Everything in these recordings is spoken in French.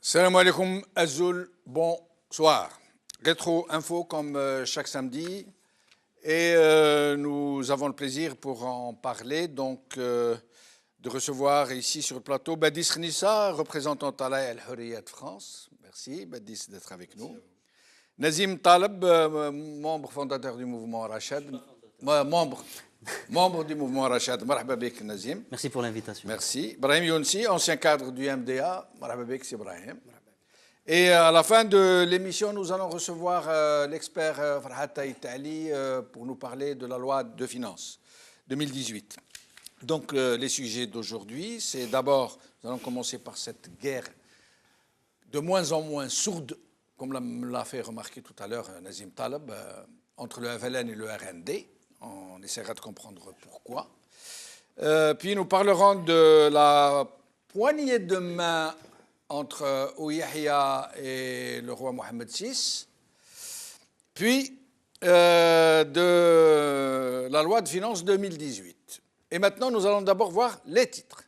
Salam alaikum Azul, bonsoir. Rétro Info comme chaque samedi et nous avons le plaisir pour en parler de recevoir ici sur le plateau Badis Nissa, représentant Talaya El Hurriya de France. Merci Badis d'être avec nous. Nazim Taleb, membre fondateur du mouvement Rachad, membre du mouvement Rachad. Marhaba bik Nazim. Merci pour l'invitation. Merci. Brahim Younsi, ancien cadre du MDA. Marhaba bik, c'est Brahim. Et à la fin de l'émission, nous allons recevoir l'expert Farhat Taïtali pour nous parler de la loi de finances 2018. Donc les sujets d'aujourd'hui, c'est d'abord, nous allons commencer par cette guerre de moins en moins sourde, comme l'a fait remarquer tout à l'heure Nazim Taleb, entre le FLN et le RND. On essaiera de comprendre pourquoi. Puis nous parlerons de la poignée de main entre Ouyahia et le roi Mohamed VI, puis de la loi de finances 2018. Et maintenant, nous allons d'abord voir les titres.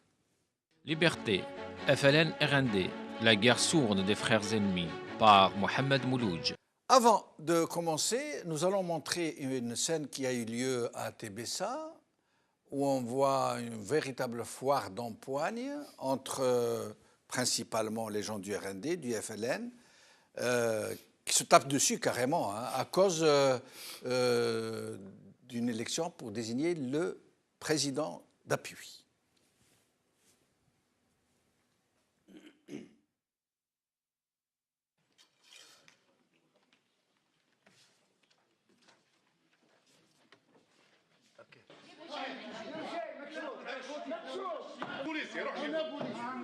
Liberté, FLN RND, la guerre sourde des frères ennemis, par Mohamed Moulouj. Avant de commencer, nous allons montrer une scène qui a eu lieu à Tébessa, où on voit une véritable foire d'empoigne entre principalement les gens du RND, du FLN, qui se tapent dessus carrément, à cause d'une élection pour désigner le président d'appui. بوليسي روح جيب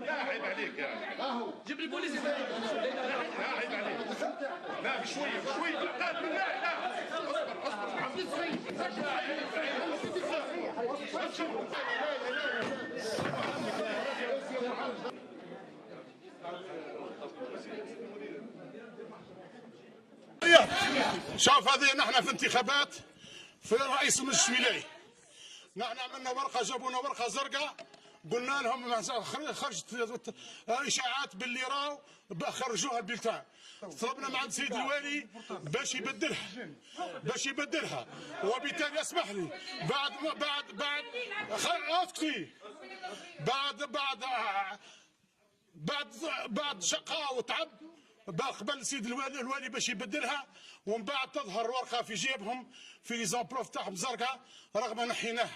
لا عيب عليك يا جيب لي بوليسي لا عيب عليك لا بشويه بشويه لا بالله لا اصبر شوف هذه نحن في انتخابات في رئيس المجلس الولايي نحن عملنا ورقه جابونا ورقه زرقاء قلنا لهم خرجت اشاعات باللي راو خرجوها البلتان طلبنا مع السيد الوالي باش يبدلها وبالتالي اسمح لي بعد اسكتي بعد شقاء وتعب قبل السيد الوالي باش يبدلها ومن بعد تظهر ورقه في جيبهم في لي زامبلوف تاعهم زرقاء رغم نحيناه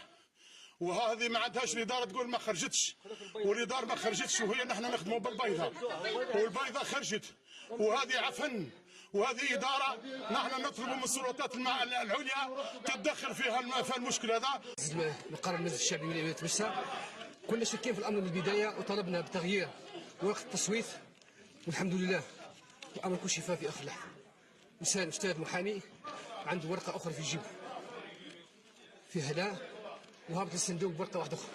وهذه ما عندهاش الاداره تقول ما خرجتش والاداره ما خرجتش وهي نحن نخدموا بالبيضه والبيضه خرجت وهذه عفن وهذه اداره نحن نطلب من السلطات العليا تتدخل في المشكل هذا. مقر المجلس الشعبي ولاية تبسة كنا شاكين في الامر من البدايه وطلبنا بتغيير ورقه التصويت والحمد لله الامر كل شفاء في اخر لحظه. انسان استاذ محامي عنده ورقه اخرى في جيبه فيها لا وهابط الصندوق بورقه واحده اخرى.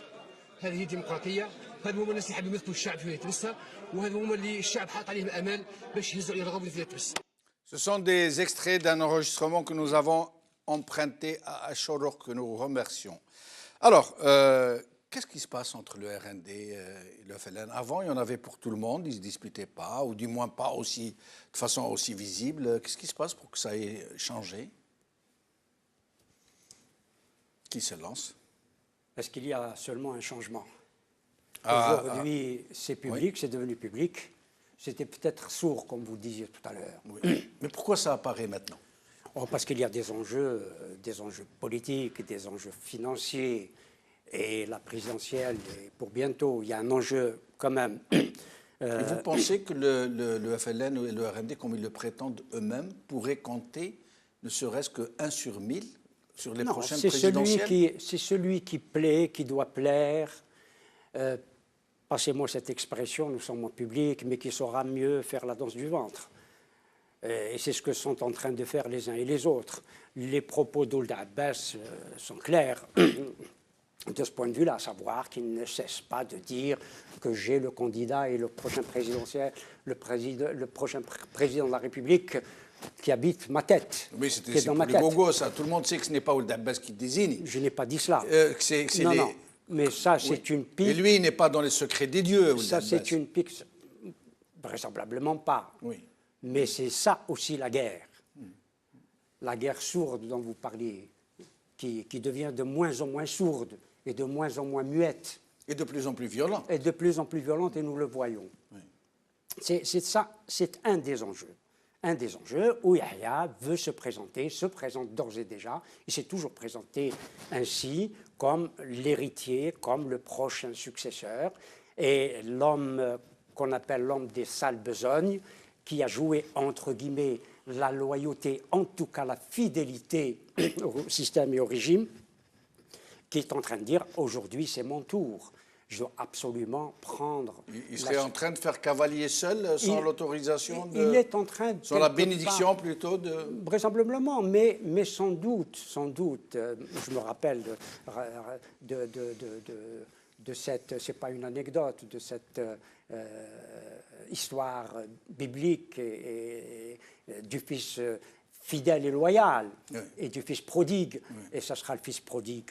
هذه هي الديمقراطيه، هذا هما الناس اللي حابين يمثلوا الشعب في ولايه تبسة وهذا هما اللي الشعب حاط عليهم امال باش يهزوا يرغبوا في ولايه تبسة. Ce sont des extraits d'un enregistrement que nous avons emprunté à Achorok, que nous remercions. Alors, qu'est-ce qui se passe entre le RND et le FLN? Avant, il y en avait pour tout le monde, ils ne se disputaient pas, ou du moins pas aussi, de façon aussi visible. Qu'est-ce qui se passe pour que ça ait changé? Qui se lance? Parce qu'il y a seulement un changement. Aujourd'hui, c'est public, oui. C'est devenu public. C'était peut-être sourd, comme vous disiez tout à l'heure. Oui. Mais pourquoi ça apparaît maintenant? Parce qu'il y a des enjeux politiques, des enjeux financiers, et la présidentielle est pour bientôt. Il y a un enjeu quand même. Et vous pensez que le FLN et le RND, comme ils le prétendent eux-mêmes, pourraient compter ne serait-ce que 1 sur 1000 sur les prochaines présidentielles? C'est celui qui plaît, qui doit plaire. Passez-moi cette expression, nous sommes en public, mais qui saura mieux faire la danse du ventre. Et c'est ce que sont en train de faire les uns et les autres. Les propos d'Ould Abbas sont clairs de ce point de vue-là, à savoir qu'il ne cesse pas de dire que j'ai le candidat et le prochain présidentiel, le prochain président de la République qui habite ma tête. Oui, c'est dans ma tête. Ça. Tout le monde sait que ce n'est pas Ould Abbas qui désigne. Je n'ai pas dit cela. Non. Mais ça, c'est une pique. Et lui, il n'est pas dans les secrets des dieux. Ça, c'est une pique. Vraisemblablement pas. Oui. Mais c'est ça aussi la guerre. La guerre sourde dont vous parliez, qui devient de moins en moins sourde et de moins en moins muette. Et de plus en plus violente. Et de plus en plus violente, et nous le voyons. Oui. C'est ça, c'est un des enjeux. Un des enjeux où Yahya veut se présente d'ores et déjà, il s'est toujours présenté ainsi, comme l'héritier, comme le prochain successeur, et l'homme qu'on appelle l'homme des sales besognes, qui a joué, entre guillemets, la loyauté, en tout cas la fidélité au système et au régime, qui est en train de dire, aujourd'hui c'est mon tour. Je dois absolument prendre... Il serait en train de faire cavalier seul, sans l'autorisation de... Il est en train de... Sans la bénédiction, plutôt, de... Vraisemblablement, mais sans doute, je me rappelle de cette... C'est pas une anecdote, de cette histoire biblique et du fils fidèle et loyal, oui. et du fils prodigue. Oui. Et ce sera le fils prodigue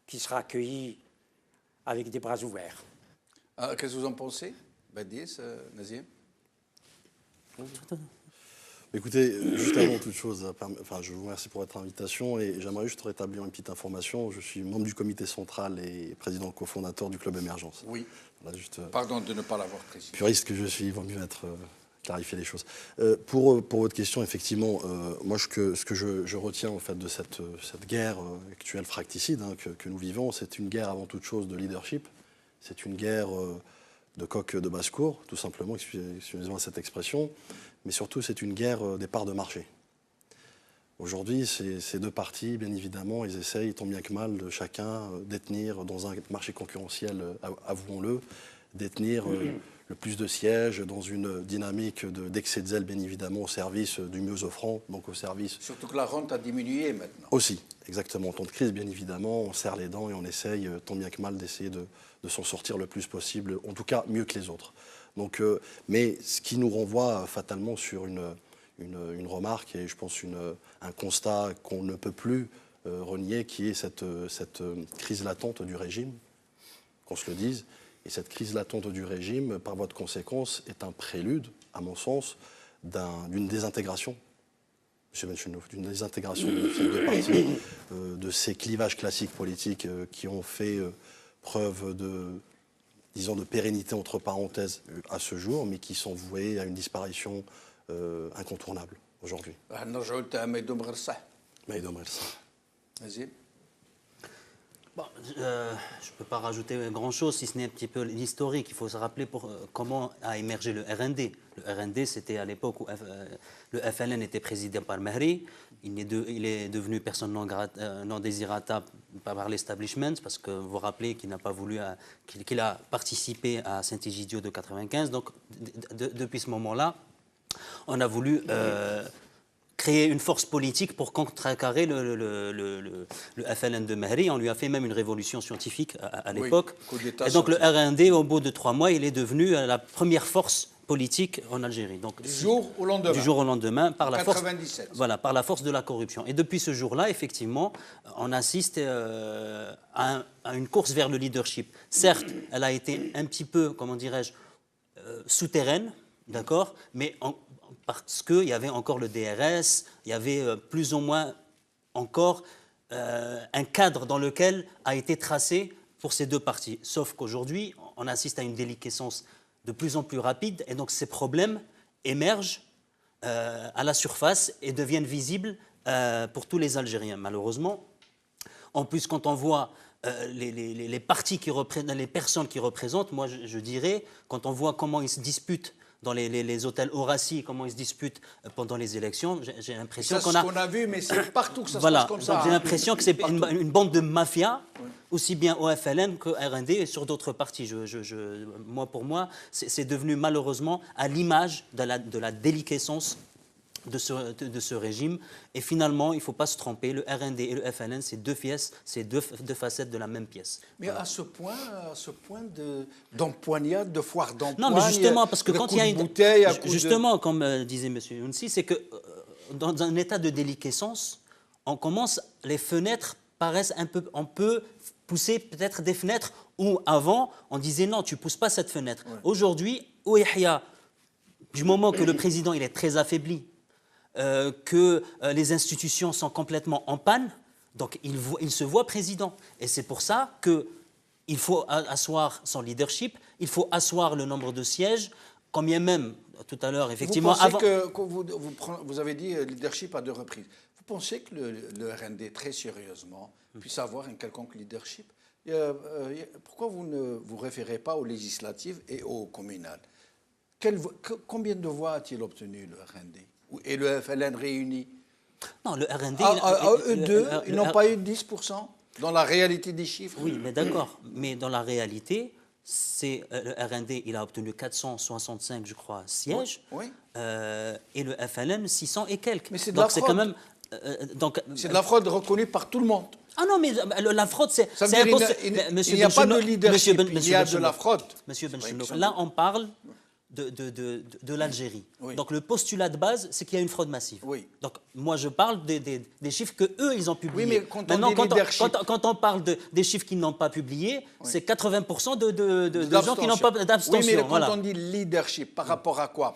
qui sera accueilli avec des bras ouverts. Ah, qu'est-ce que vous en pensez, Badis, Nazim? Écoutez, juste avant toute chose, je vous remercie pour votre invitation et j'aimerais juste rétablir une petite information. Je suis membre du comité central et président cofondateur du Club Émergence. Oui. Voilà, juste, Pardon de ne pas l'avoir précisé. puriste que je suis, il vaut mieux clarifier les choses. Pour votre question, effectivement, moi, ce que je retiens en fait, de cette guerre actuelle fracticide que nous vivons, c'est une guerre avant toute chose de leadership. C'est une guerre de coq de basse-cour, tout simplement, excusez-moi cette expression. Mais surtout, c'est une guerre des parts de marché. Aujourd'hui, ces deux partis, bien évidemment, ils essayent, tant bien que mal, de chacun détenir, dans un marché concurrentiel, avouons-le, détenir le plus de sièges dans une dynamique d'excès de zèle, bien évidemment, au service du mieux offrant, donc au service... Surtout que la rente a diminué maintenant. Aussi, exactement. En temps de crise, bien évidemment, on serre les dents et on essaye, tant bien que mal, d'essayer de s'en sortir le plus possible, en tout cas mieux que les autres. Donc, mais ce qui nous renvoie fatalement sur une remarque et je pense un constat qu'on ne peut plus renier, qui est cette crise latente du régime, qu'on se le dise. Et cette crise latente du régime, par voie de conséquence, est un prélude, à mon sens, d'une désintégration, M. Benchenouf, d'une désintégration de ces deux partis, de ces clivages classiques politiques qui ont fait preuve de pérennité entre parenthèses à ce jour, mais qui sont voués à une disparition incontournable aujourd'hui. Nazim? Bon, je ne peux pas rajouter grand-chose, si ce n'est un petit peu l'historique. Il faut se rappeler comment a émergé le RND. Le RND, c'était à l'époque où le FLN était présidé par Mahri. Il est devenu personne non désirable par l'establishment, parce que vous vous rappelez qu'il n'a pas voulu, qu'il a participé à Saint-Egidio de 95. Donc, depuis ce moment-là, on a voulu créer une force politique pour contrecarrer le FLN de Mahri. On lui a fait même une révolution scientifique à l'époque. Oui, et donc le RND, au bout de 3 mois, il est devenu la première force politique en Algérie. Donc, du jour au lendemain. Du jour au lendemain, par la force, 97. voilà, par la force de la corruption. Et depuis ce jour-là, effectivement, on assiste à une course vers le leadership. Certes, elle a été un petit peu, comment dirais-je, souterraine, d'accord, mais parce qu'il y avait encore le DRS, il y avait plus ou moins encore un cadre dans lequel a été tracé pour ces deux partis. Sauf qu'aujourd'hui, on assiste à une déliquescence de plus en plus rapide, et donc ces problèmes émergent à la surface et deviennent visibles pour tous les Algériens, malheureusement. En plus, quand on voit les partis qui représentent, les personnes qui représentent, moi je dirais, quand on voit comment ils se disputent dans les hôtels Horaci, comment ils se disputent pendant les élections, j'ai l'impression qu'on a... C'est ce qu'on a vu, mais c'est partout que ça voilà, se passe comme ça. J'ai l'impression que c'est une bande de mafia, oui, aussi bien au FLN qu'au RND et sur d'autres partis. Moi, pour moi, c'est devenu malheureusement à l'image de la déliquescence de ce régime. Et finalement, il ne faut pas se tromper, le RND et le FLN, c'est deux facettes de la même pièce. Mais voilà. à ce point d'empoignade, de foire d'empoigne. Non, mais justement, parce que quand il y a une bouteille, justement, comme disait M. Younsi, c'est que dans un état de déliquescence, les fenêtres paraissent on peut pousser peut-être des fenêtres où avant on disait non, tu ne pousses pas cette fenêtre. Ouais. Aujourd'hui, Yahya Du moment que le président il est très affaibli, que les institutions sont complètement en panne, donc il se voit président. Et c'est pour ça qu'il faut asseoir son leadership, il faut asseoir le nombre de sièges, combien même, tout à l'heure, effectivement... Vous pensez que vous avez dit leadership à 2 reprises. Vous pensez que le RND, très sérieusement, puisse avoir un quelconque leadership? Pourquoi vous ne vous référez pas aux législatives et aux communales? Combien de voix a-t-il obtenu, le RND et le FLN réunis? Non, le RND... Eux deux, ils n'ont pas eu 10% dans la réalité des chiffres? Oui, mais d'accord. Mais dans la réalité, le RND, il a obtenu 465, je crois, sièges. Oui. Et le FLN, 600 et quelques. Mais c'est de la fraude. Quand même, c'est de la fraude reconnue par tout le monde. Ah non, mais la fraude, c'est impossible. Il n'y a pas de leadership, il y a de la fraude. Monsieur Benchelouk, là, on parle de l'Algérie. Oui. Donc le postulat de base, c'est qu'il y a une fraude massive. Oui. Donc moi, je parle des chiffres qu'eux, ils ont publiés. Oui, mais quand on parle des chiffres qu'ils n'ont pas publiés, c'est 80% de gens qui n'ont pas d'abstention. Oui, mais voilà. quand on dit leadership, par rapport à quoi?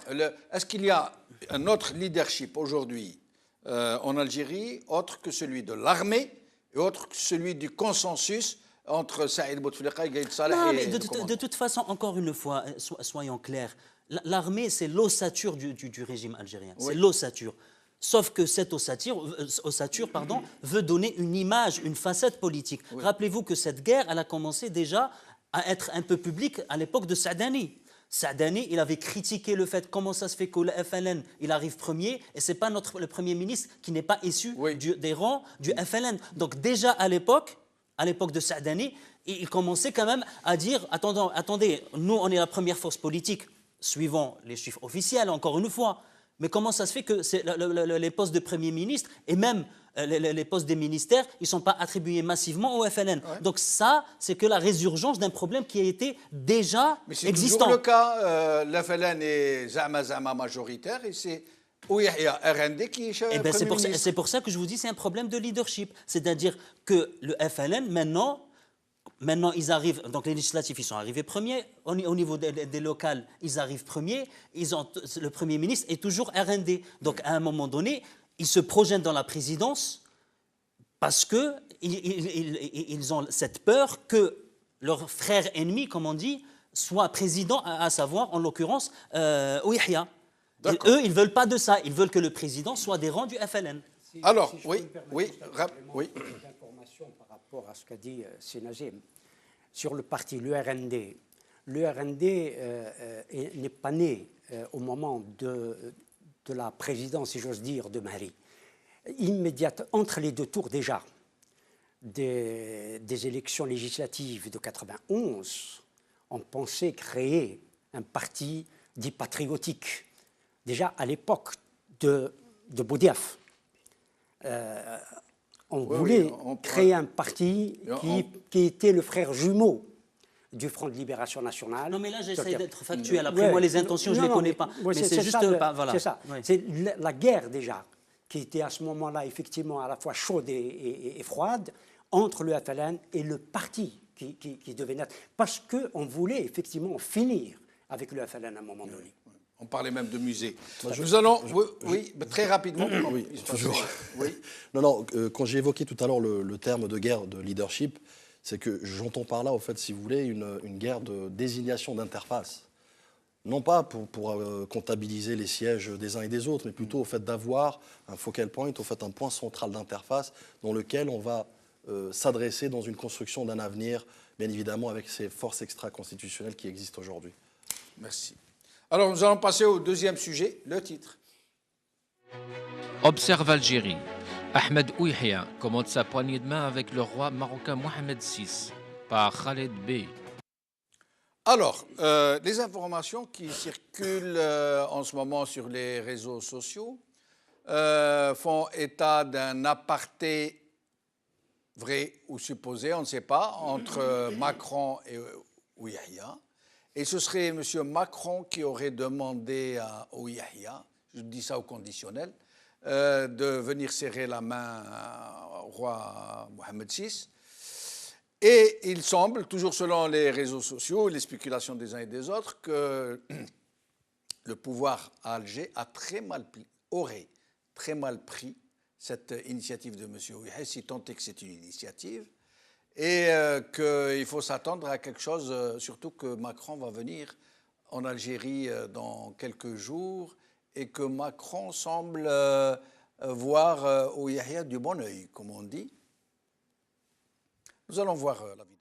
Est-ce qu'il y a un autre leadership aujourd'hui en Algérie, autre que celui de l'armée et autre que celui du consensus entre Saïd Bouteflika et Gaïd Saleh? Non, mais de toute façon, encore une fois, soyons clairs, l'armée, c'est l'ossature du régime algérien. Oui. C'est l'ossature. Sauf que cette ossature veut donner une image, une facette politique. Oui. Rappelez-vous que cette guerre, elle a commencé déjà à être un peu publique à l'époque de Saadani. Saadani, il avait critiqué le fait comment ça se fait que le FLN, il arrive premier, et ce n'est pas le Premier ministre qui n'est pas issu des rangs du FLN. Donc déjà à l'époque de Saadani, il commençait quand même à dire, attendez, nous on est la première force politique, suivant les chiffres officiels, encore une fois, mais comment ça se fait que les postes de Premier ministre et même les postes des ministères, ils ne sont pas attribués massivement au FLN. Ouais. Donc ça, c'est que la résurgence d'un problème qui a été déjà existant. Mais c'est toujours le cas, le FLN est Zama majoritaire et c'est Ouyahia RND qui est Premier ministre. C'est pour ça que je vous dis c'est un problème de leadership. C'est-à-dire que le FLN, maintenant, ils arrivent, donc les législatifs, ils sont arrivés premiers, au niveau des locales, ils arrivent premiers, le Premier ministre est toujours RND. Donc à un moment donné, ils se projettent dans la présidence parce qu'ils ont cette peur que leur frère ennemi, comme on dit, soit président, à savoir, en l'occurrence, Ouyahia. Eux, ils ne veulent pas de ça, ils veulent que le président soit des rangs du FLN. Alors, si oui. D'informations par rapport à ce qu'a dit Sénazim. Sur le parti, le RND n'est pas né au moment de la présidence, si j'ose dire, de Mahri. Immédiate, entre les 2 tours déjà des élections législatives de 91, on pensait créer un parti dit patriotique. Déjà à l'époque de Boudiaf, on voulait créer un parti qui était le frère jumeau du Front de Libération Nationale. Non, mais là, j'essaie d'être factuel. Après, moi, les intentions, je ne les connais pas. Mais c'est juste... voilà. C'est ça. Oui. C'est la guerre, déjà, qui était à ce moment-là, effectivement, à la fois chaude et froide, entre le FLN et le parti qui devait naître. Parce qu'on voulait, effectivement, finir avec le FLN à un moment donné. On parlait même de musée. Nous allons... Oui, très rapidement. Oui, toujours. Oui. Non, quand j'ai évoqué tout à l'heure le terme de guerre de leadership, c'est que j'entends par là, en fait, si vous voulez, une guerre de désignation d'interface. Non pas pour comptabiliser les sièges des uns et des autres, mais plutôt au fait d'avoir un focal point, au fait un point central d'interface dans lequel on va s'adresser dans une construction d'un avenir, bien évidemment avec ces forces extra-constitutionnelles qui existent aujourd'hui. Merci. Alors, nous allons passer au deuxième sujet, le titre. Observe Algérie. Ahmed Ouyahia commande sa poignée de main avec le roi marocain Mohamed VI par Khaled Bey. Alors, les informations qui circulent en ce moment sur les réseaux sociaux font état d'un aparté vrai ou supposé, on ne sait pas, entre Macron et Ouyahia. Et ce serait M. Macron qui aurait demandé à Ouyahia, je dis ça au conditionnel, de venir serrer la main au roi Mohamed VI. Et il semble, toujours selon les réseaux sociaux, les spéculations des uns et des autres, que le pouvoir à Alger aurait très mal pris cette initiative de M. Ouihet, si tant est que c'est une initiative, et qu'il faut s'attendre à quelque chose, surtout que Macron va venir en Algérie dans quelques jours, et que Macron semble voir Ouihet du bon œil, comme on dit. Nous allons voir la vidéo.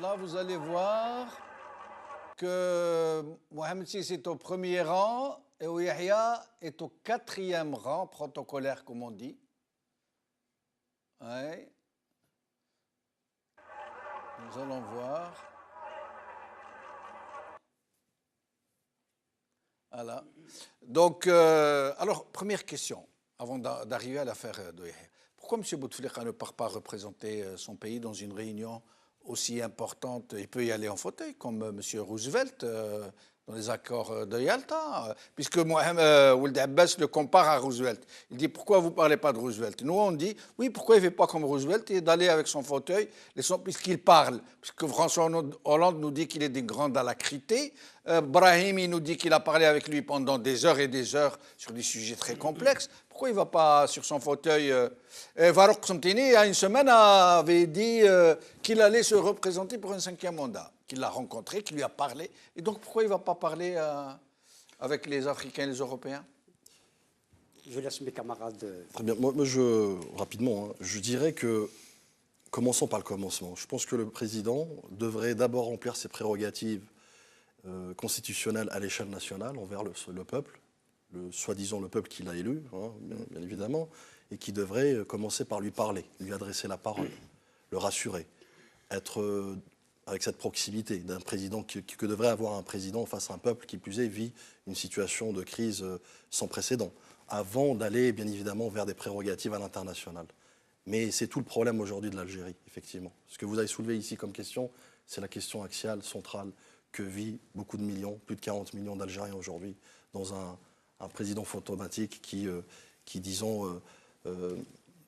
Là, vous allez voir que Mohamed VI est au premier rang et Yahya est au 4e rang protocolaire, comme on dit. Ouais. Nous allons voir. Voilà. Donc, alors, première question, avant d'arriver à l'affaire de Yahya. Pourquoi M. Bouteflika ne part pas représenter son pays dans une réunion aussi importante? Il peut y aller en fauteuil, comme M. Roosevelt dans les accords de Yalta, puisque Mohamed Ould Abbas le compare à Roosevelt. Il dit, pourquoi vous ne parlez pas de Roosevelt? Nous, on dit, oui, pourquoi il ne fait pas comme Roosevelt et d'aller avec son fauteuil, puisqu'il parle, puisque François Hollande nous dit qu'il est d'une grande alacrité, Brahim, il nous dit qu'il a parlé avec lui pendant des heures et des heures sur des sujets très complexes. Pourquoi il ne va pas sur son fauteuil? Farouk Samtini, il y a une semaine, avait dit qu'il allait se représenter pour un 5e mandat, qu'il l'a rencontré, qu'il lui a parlé. Et donc, pourquoi il ne va pas parler avec les Africains et les Européens? Je laisse mes camarades. Très bien. Moi rapidement, hein, je dirais que, commençons par le commencement. Je pense que le président devrait d'abord remplir ses prérogatives constitutionnelles à l'échelle nationale envers le peuple, soi-disant le peuple qu'il a élu, hein, bien évidemment, et qui devrait commencer par lui parler, lui adresser la parole, le rassurer, être avec cette proximité d'un président que devrait avoir un président face à un peuple qui plus est vit une situation de crise sans précédent, avant d'aller bien évidemment vers des prérogatives à l'international. Mais c'est tout le problème aujourd'hui de l'Algérie, effectivement. Ce que vous avez soulevé ici comme question, c'est la question axiale, centrale, que vit beaucoup de millions, plus de 40 millions d'Algériens aujourd'hui, dans un président fantomatique qui disons,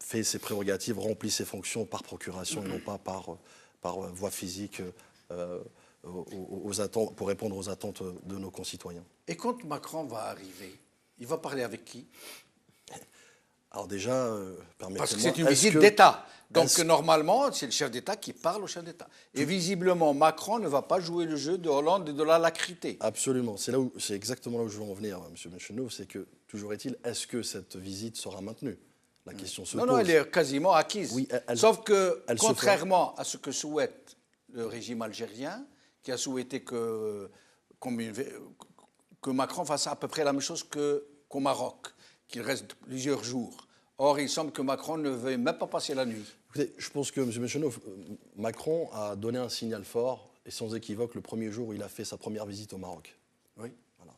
fait ses prérogatives, remplit ses fonctions par procuration et non pas par voie physique pour répondre aux attentes de nos concitoyens. Et quand Macron va arriver, il va parler avec qui? Alors déjà, permettez-moi... Parce que c'est une visite d'État. Donc normalement, c'est le chef d'État qui parle au chef d'État. Et visiblement, Macron ne va pas jouer le jeu de Hollande et de l'alacrité. Absolument. C'est exactement là où je veux en venir, M. Benchenouf. C'est que, toujours est-il, est-ce que cette visite sera maintenue? La question se pose. Non, elle est quasiment acquise. Oui, sauf que, contrairement à ce que souhaite le régime algérien, qui a souhaité que Macron fasse à peu près la même chose qu'au Maroc, qu'il reste plusieurs jours. Or, il semble que Macron ne veuille même pas passer la nuit. Écoutez, je pense que, M. Benchenouf, Macron a donné un signal fort et sans équivoque le premier jour où il a fait sa première visite au Maroc. Oui. Voilà.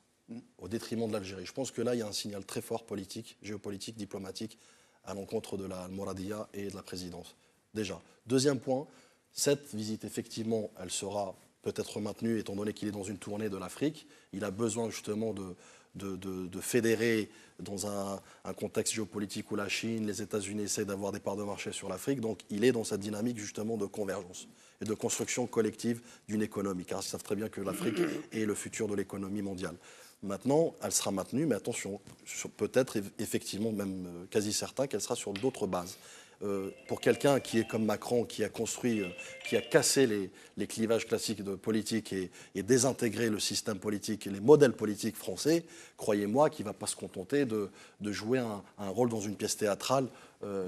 Au détriment de l'Algérie. Je pense que là, il y a un signal très fort politique, géopolitique, diplomatique, à l'encontre de la Mouradia et de la présidence. Déjà. Deuxième point, cette visite, effectivement, elle sera peut-être maintenue, étant donné qu'il est dans une tournée de l'Afrique. Il a besoin justement de fédérer dans un contexte géopolitique où la Chine, les États-Unis essaient d'avoir des parts de marché sur l'Afrique. Donc il est dans cette dynamique justement de convergence et de construction collective d'une économie, car ils savent très bien que l'Afrique est le futur de l'économie mondiale. Maintenant, elle sera maintenue, mais attention, peut-être effectivement, même quasi certain, qu'elle sera sur d'autres bases. Pour quelqu'un qui est comme Macron, qui a construit, qui a cassé les clivages classiques de politique et désintégré le système politique et les modèles politiques français, croyez-moi qu'il ne va pas se contenter de jouer un rôle dans une pièce théâtrale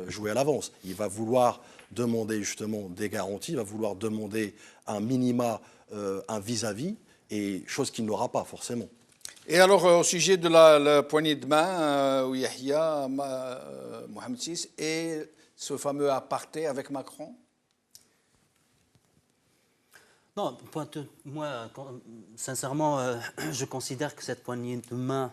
jouée à l'avance. Il va vouloir demander justement des garanties, il va vouloir demander un minima, un vis-à-vis, et chose qu'il n'aura pas forcément. Et alors, au sujet de la poignée de main, où Yahya, Mohamed VI et ce fameux aparté avec Macron? Non, moi, sincèrement, je considère que cette poignée de main,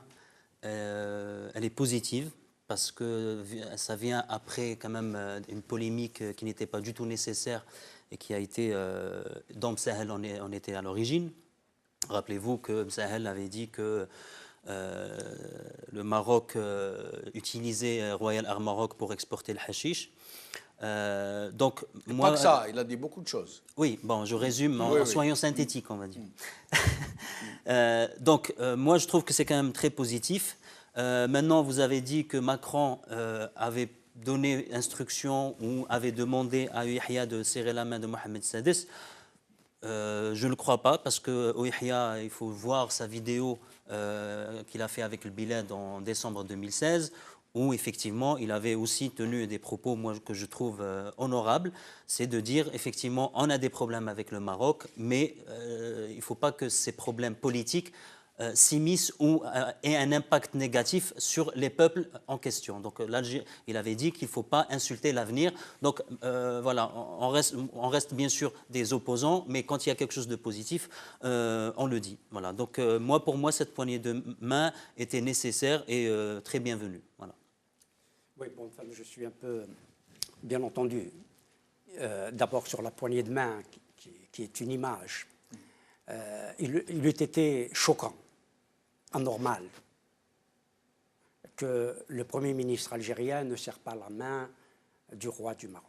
elle est positive, parce que ça vient après quand même une polémique qui n'était pas du tout nécessaire et qui a été, dont Msahel en était à l'origine. Rappelez-vous que Msahel avait dit que le Maroc utilisait Royal Air Maroc pour exporter le hashish. Donc, Pas que ça, il a dit beaucoup de choses. Oui, bon, je résume en soyons synthétiques, on va dire. Donc, moi, je trouve que c'est quand même très positif. Maintenant, vous avez dit que Macron avait donné instruction ou avait demandé à Ouihia de serrer la main de Mohamed Sadis. Je ne le crois pas, parce que Ouihia, il faut voir sa vidéo qu'il a fait avec le Bilad en décembre 2016, où effectivement il avait aussi tenu des propos moi, que je trouve honorables, c'est de dire effectivement on a des problèmes avec le Maroc, mais il ne faut pas que ces problèmes politiques s'immiscent ou aient un impact négatif sur les peuples en question. Donc l'Algérie, il avait dit qu'il ne faut pas insulter l'avenir. Donc voilà, on reste bien sûr des opposants, mais quand il y a quelque chose de positif, on le dit. Voilà. Donc moi, pour moi, cette poignée de main était nécessaire et très bienvenue. Voilà. Oui, bon, enfin, je suis un peu, bien entendu, d'abord sur la poignée de main, qui est une image. Il eût été choquant, anormal, que le Premier ministre algérien ne serre pas la main du roi du Maroc.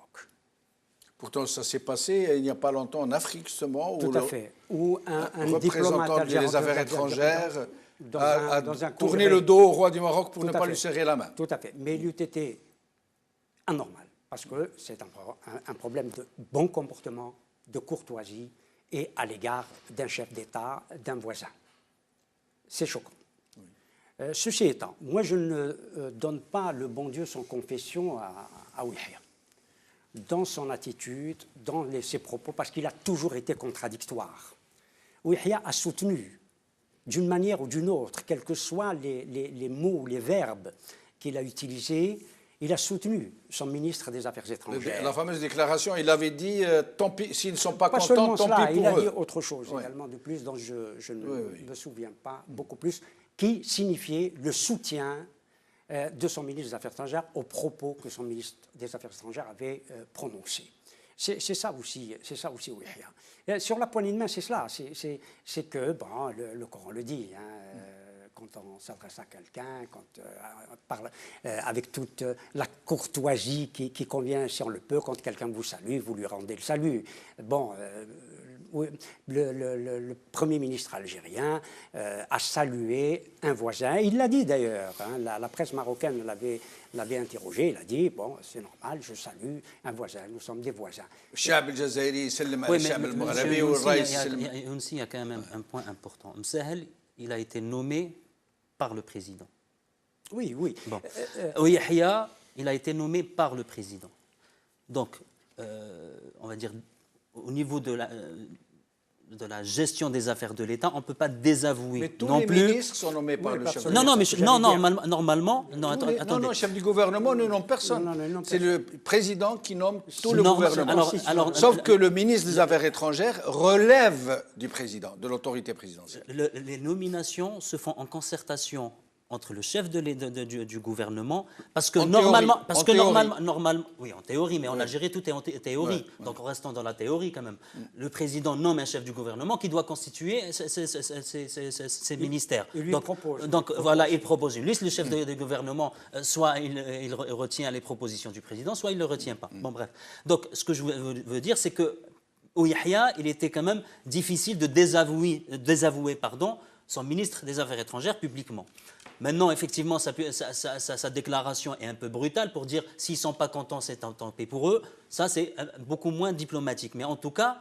Pourtant, ça s'est passé il n'y a pas longtemps en Afrique, justement, où tout à fait. Où un représentant des affaires étrangères a tourné congrès, le dos au roi du Maroc pour ne pas lui serrer la main. Tout à fait. Mais il eût été anormal, parce que c'est un problème de bon comportement, de courtoisie, et à l'égard d'un chef d'État, d'un voisin. C'est choquant. Oui. Ceci étant, moi je ne donne pas le bon Dieu sans confession à Ouihia, dans son attitude, dans ses propos, parce qu'il a toujours été contradictoire. Ouihia a soutenu, d'une manière ou d'une autre, quels que soient les mots ou les verbes qu'il a utilisés, il a soutenu son ministre des Affaires étrangères. La fameuse déclaration, il avait dit tant pis, s'ils ne sont pas contents, tant pis pour eux. Il a dit autre chose également de plus, dont je ne me souviens pas beaucoup plus, qui signifiait le soutien de son ministre des Affaires étrangères aux propos que son ministre des Affaires étrangères avait prononcés. C'est ça aussi, Ouihia. Sur la poignée de main, c'est cela, c'est que, bon, le Coran le dit, hein, quand on s'adresse à quelqu'un, quand on parle avec toute la courtoisie qui convient, si on le peut, quand quelqu'un vous salue, vous lui rendez le salut. Bon, le Premier ministre algérien a salué un voisin, il l'a dit d'ailleurs, hein, la presse marocaine l'avait interrogé, il a dit, bon, c'est normal, je salue un voisin, nous sommes des voisins. Il y a quand même un point important. Msahel, il a été nommé par le président. Oui. Bon. Ouihia, il a été nommé par le président. Donc, on va dire, au niveau de la gestion des affaires de l'État, on ne peut pas désavouer mais tous non les plus. ministres sont nommés par le chef de l'État. Normalement. Non, chef du gouvernement ne nomme personne. C'est le président qui nomme tout le gouvernement. Sauf que le ministre des Affaires étrangères relève du président, de l'autorité présidentielle. Les nominations se font en concertation entre le chef du gouvernement, parce que normalement, oui, en théorie, mais en Algérie tout est en théorie, donc en restant dans la théorie quand même, le président nomme un chef du gouvernement qui doit constituer ses ministères. Il propose une liste, le chef du gouvernement, soit il retient les propositions du président, soit il ne le retient pas. Bon bref, donc ce que je veux dire, c'est que Ouihia, il était quand même difficile de désavouer son ministre des Affaires étrangères publiquement. Maintenant, effectivement, sa déclaration est un peu brutale pour dire s'ils ne sont pas contents, c'est tant pis pour eux. Ça, c'est beaucoup moins diplomatique. Mais en tout cas,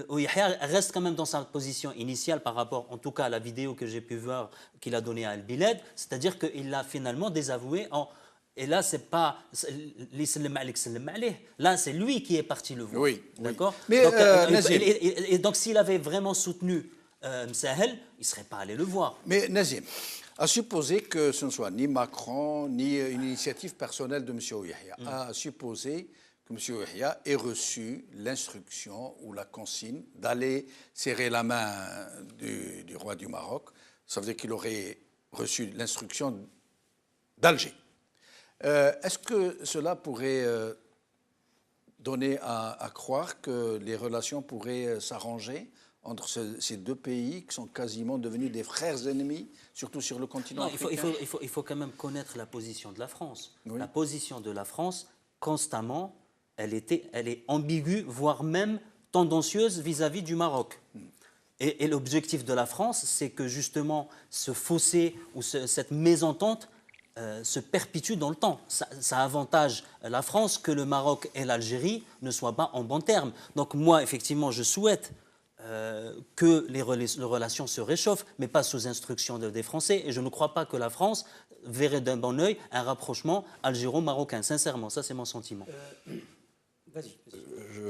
Ouihia reste quand même dans sa position initiale par rapport, en tout cas, à la vidéo que j'ai pu voir qu'il a donnée à Al-Bilad. C'est-à-dire qu'il l'a finalement désavoué et là, c'est pas là, c'est lui qui est parti le voir. Oui. D'accord. Mais donc, s'il avait vraiment soutenu Msahel, il ne serait pas allé le voir. Mais Nazim, à supposer que ce ne soit ni Macron, ni une initiative personnelle de M. Ouihia, à supposer que M. Ouihia ait reçu l'instruction ou la consigne d'aller serrer la main du roi du Maroc, ça veut dire qu'il aurait reçu l'instruction d'Alger. Est-ce que cela pourrait donner à croire que les relations pourraient s'arranger entre ces deux pays qui sont quasiment devenus des frères ennemis, surtout sur le continent Non, africain? il faut quand même connaître la position de la France. Oui. La position de la France, constamment, elle est ambiguë, voire même tendancieuse vis-à-vis du Maroc. Et l'objectif de la France, c'est que justement ce fossé ou cette mésentente se perpétue dans le temps. Ça avantage la France que le Maroc et l'Algérie ne soient pas en bons termes. Donc moi, effectivement, je souhaite que les relations se réchauffent, mais pas sous instruction des Français. Et je ne crois pas que la France verrait d'un bon œil un rapprochement algéro-marocain. Sincèrement, ça c'est mon sentiment. Vas-y.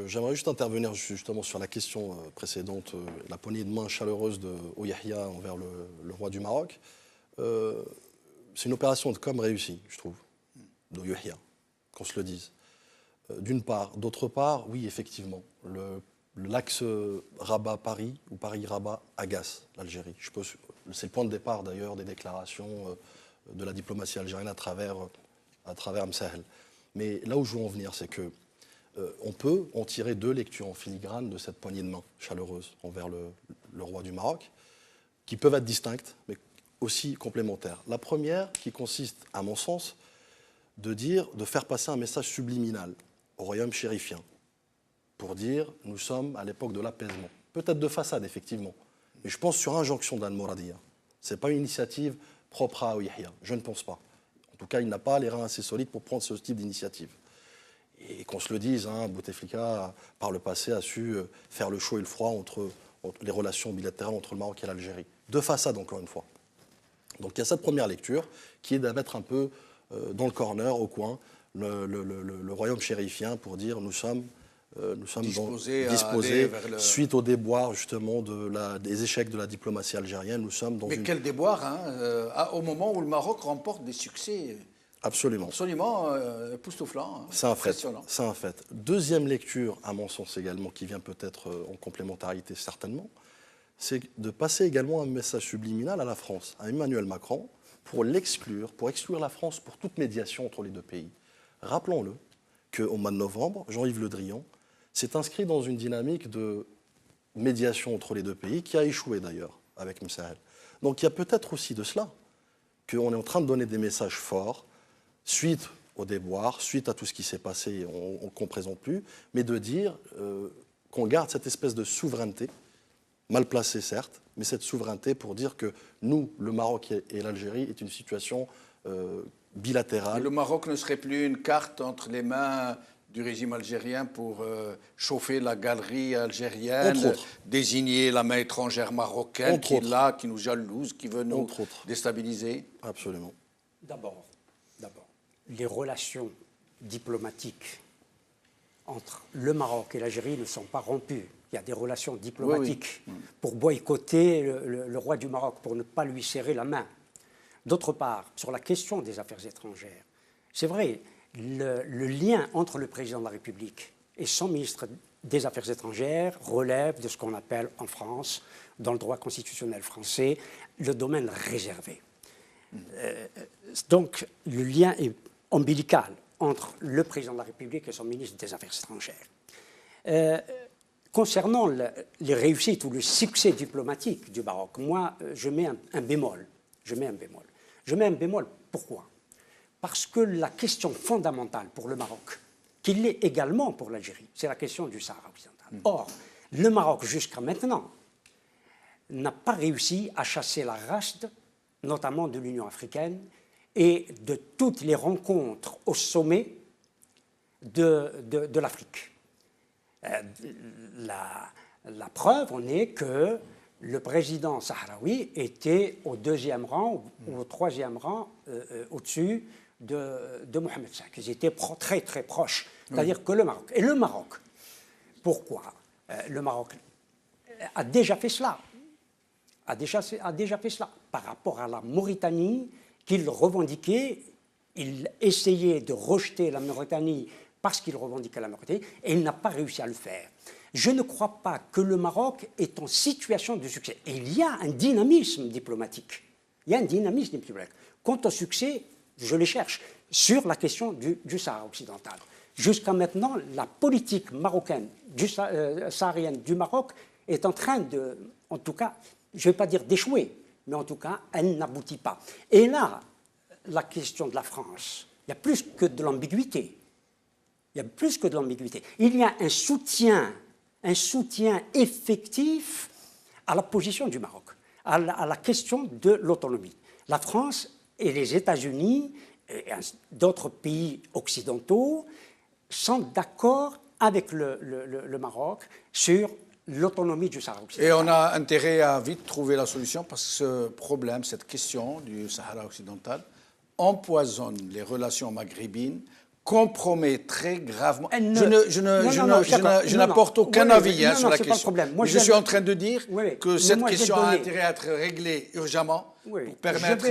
J'aimerais juste intervenir justement sur la question précédente, la poignée de main chaleureuse de Yahya envers le roi du Maroc. C'est une opération de com réussie, je trouve, de Yahya, qu'on se le dise. D'une part. D'autre part, oui, effectivement, l'axe Rabat-Paris ou Paris-Rabat agace l'Algérie. C'est le point de départ d'ailleurs des déclarations de la diplomatie algérienne à travers Msahel. Mais là où je veux en venir, c'est que on peut en tirer deux lectures en filigrane de cette poignée de main chaleureuse envers le roi du Maroc, qui peuvent être distinctes, mais aussi complémentaires. La première, qui consiste, à mon sens, de faire passer un message subliminal au royaume chérifien, pour dire nous sommes à l'époque de l'apaisement. Peut-être de façade, effectivement, mais je pense sur injonction d'Al-Mouradia. Ce n'est pas une initiative propre à Yahya, je ne pense pas. En tout cas, il n'a pas les reins assez solides pour prendre ce type d'initiative. Et qu'on se le dise, Bouteflika, par le passé, a su faire le chaud et le froid entre les relations bilatérales entre le Maroc et l'Algérie. De façade, encore une fois. Donc il y a cette première lecture qui est de mettre un peu dans le corner, au coin, le royaume chérifien pour dire nous sommes disposés suite au déboire justement des échecs de la diplomatie algérienne. Nous sommes dans quel déboire, au moment où le Maroc remporte des succès absolument époustouflants. C'est un fait. C'est un fait. Deuxième lecture, à mon sens également, qui vient peut-être en complémentarité certainement, c'est de passer également un message subliminal à la France, à Emmanuel Macron, pour exclure la France pour toute médiation entre les deux pays. Rappelons-le qu'au mois de novembre, Jean-Yves Le Drian s'est inscrit dans une dynamique de médiation entre les deux pays, qui a échoué d'ailleurs avec Msahel. Donc il y a peut-être aussi de cela qu'on est en train de donner des messages forts, suite au déboire, suite à tout ce qui s'est passé, qu'on ne présente plus, mais de dire qu'on garde cette espèce de souveraineté, mal placée certes, mais cette souveraineté pour dire que nous, le Maroc et l'Algérie, est une situation bilatérale. Le Maroc ne serait plus une carte entre les mains du régime algérien pour chauffer la galerie algérienne, désigner la main étrangère marocaine qui est là, qui nous jalouse, qui veut nous déstabiliser. Absolument. D'abord, les relations diplomatiques entre le Maroc et l'Algérie ne sont pas rompues. Il y a des relations diplomatiques pour boycotter le roi du Maroc, pour ne pas lui serrer la main. D'autre part, sur la question des affaires étrangères, c'est vrai, le lien entre le président de la République et son ministre des Affaires étrangères relève de ce qu'on appelle en France, dans le droit constitutionnel français, le domaine réservé. Donc, le lien est ombilical entre le président de la République et son ministre des Affaires étrangères. Concernant les réussites ou le succès diplomatique du Maroc, moi, je mets un bémol. Je mets un bémol, pourquoi? Parce que la question fondamentale pour le Maroc, qui l'est également pour l'Algérie, c'est la question du Sahara occidental. Or, le Maroc, jusqu'à maintenant, n'a pas réussi à chasser la race, notamment de l'Union africaine, et de toutes les rencontres au sommet de l'Afrique. La preuve en est que le président sahraoui était au deuxième rang ou au troisième rang au-dessus de Mohamed V. Ils étaient très très proches. C'est-à-dire que le Maroc. Et le Maroc, pourquoi le Maroc a déjà fait cela. A déjà fait cela. Par rapport à la Mauritanie, qu'il revendiquait, il essayait de rejeter la Mauritanie parce qu'il revendiquait la Mauritanie, et il n'a pas réussi à le faire. Je ne crois pas que le Maroc est en situation de succès. Et il y a un dynamisme diplomatique. Quant au succès, je les cherche sur la question du Sahara occidental. Jusqu'à maintenant, la politique marocaine, saharienne du Maroc est en train de, en tout cas, je ne vais pas dire d'échouer, mais en tout cas, elle n'aboutit pas. Et là, la question de la France, il y a plus que de l'ambiguïté. Il y a plus que de l'ambiguïté. Il y a un soutien effectif à la position du Maroc, à la question de l'autonomie. La France et les États-Unis et d'autres pays occidentaux sont d'accord avec le Maroc sur l'autonomie du Sahara occidental. Et on a intérêt à vite trouver la solution parce que ce problème, cette question du Sahara occidental empoisonne les relations maghrébines, compromet très gravement. Je n'apporte aucun avis sur la question. Je suis en train de dire que cette question a intérêt à être réglée urgemment pour permettre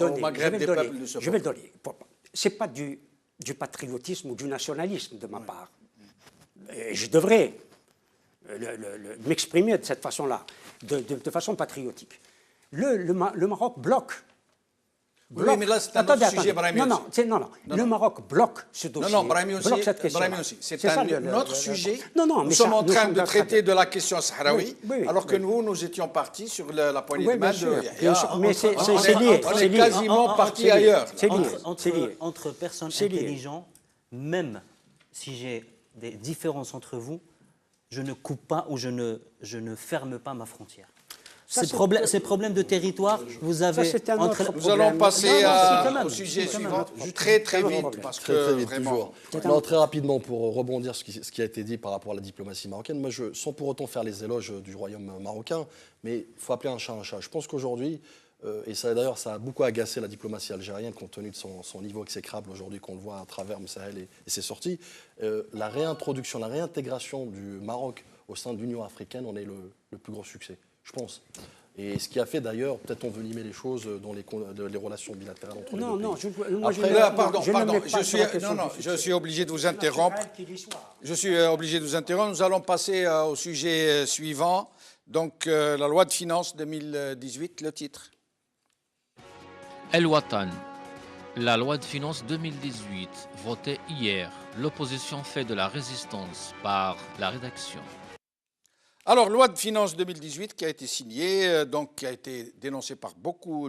au Maghreb des peuples de se Je vais le donner. Ce n'est pas du patriotisme ou du nationalisme de ma part. Et je devrais m'exprimer de cette façon-là, de façon patriotique. Le Maroc bloque. Oui, mais là, c'est un autre sujet, Brahimi aussi. Non. Le Maroc bloque ce dossier. Non, Brahimi aussi. C'est un autre sujet. Nous sommes en train de traiter de la question sahraoui, alors que nous étions partis sur la poignée de main de Yahya. Mais c'est lié. On est quasiment partis ailleurs. C'est lié. Entre personnes intelligentes, même si j'ai des différences entre vous, je ne coupe pas ou je ne ferme pas ma frontière. Ces problèmes de territoire, vous avez... Nous allons passer au sujet suivant très vite, parce que vraiment... Non, très rapidement, pour rebondir sur ce qui a été dit par rapport à la diplomatie marocaine, moi, sans pour autant faire les éloges du royaume marocain, mais il faut appeler un chat un chat. Je pense qu'aujourd'hui, et ça d'ailleurs, ça a beaucoup agacé la diplomatie algérienne, compte tenu de son niveau exécrable aujourd'hui, qu'on le voit à travers Msahel et ses sorties, la réintroduction, la réintégration du Maroc au sein de l'Union africaine en est le plus gros succès. Je pense. Et ce qui a fait d'ailleurs, peut-être envenimer les choses dans les relations bilatérales entre les deux pays. Je suis obligé de vous interrompre. Nous allons passer au sujet suivant. Donc, la loi de finances 2018, le titre. El Watan, la loi de finances 2018, votée hier. L'opposition fait de la résistance par la rédaction. Alors, loi de finances 2018 qui a été signée, donc qui a été dénoncée par beaucoup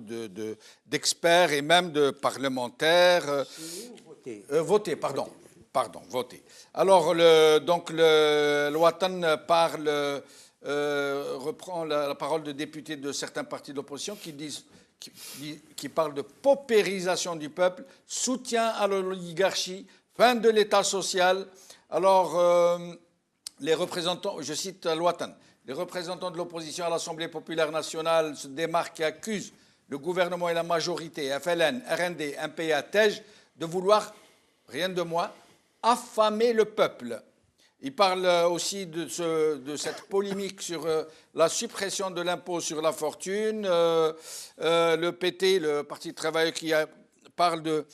d'experts et même de parlementaires. Votée. Alors, le Watan reprend la parole de députés de certains partis d'opposition qui parlent de paupérisation du peuple, soutien à l'oligarchie, fin de l'État social. Alors, les représentants, je cite Watan, les représentants de l'opposition à l'Assemblée populaire nationale se démarquent et accusent le gouvernement et la majorité, FLN, RND, MPA, TEJ, de vouloir, rien de moins, affamer le peuple. Ils parlent aussi de cette polémique sur la suppression de l'impôt sur la fortune, le PT, le Parti des travailleurs, qui parle de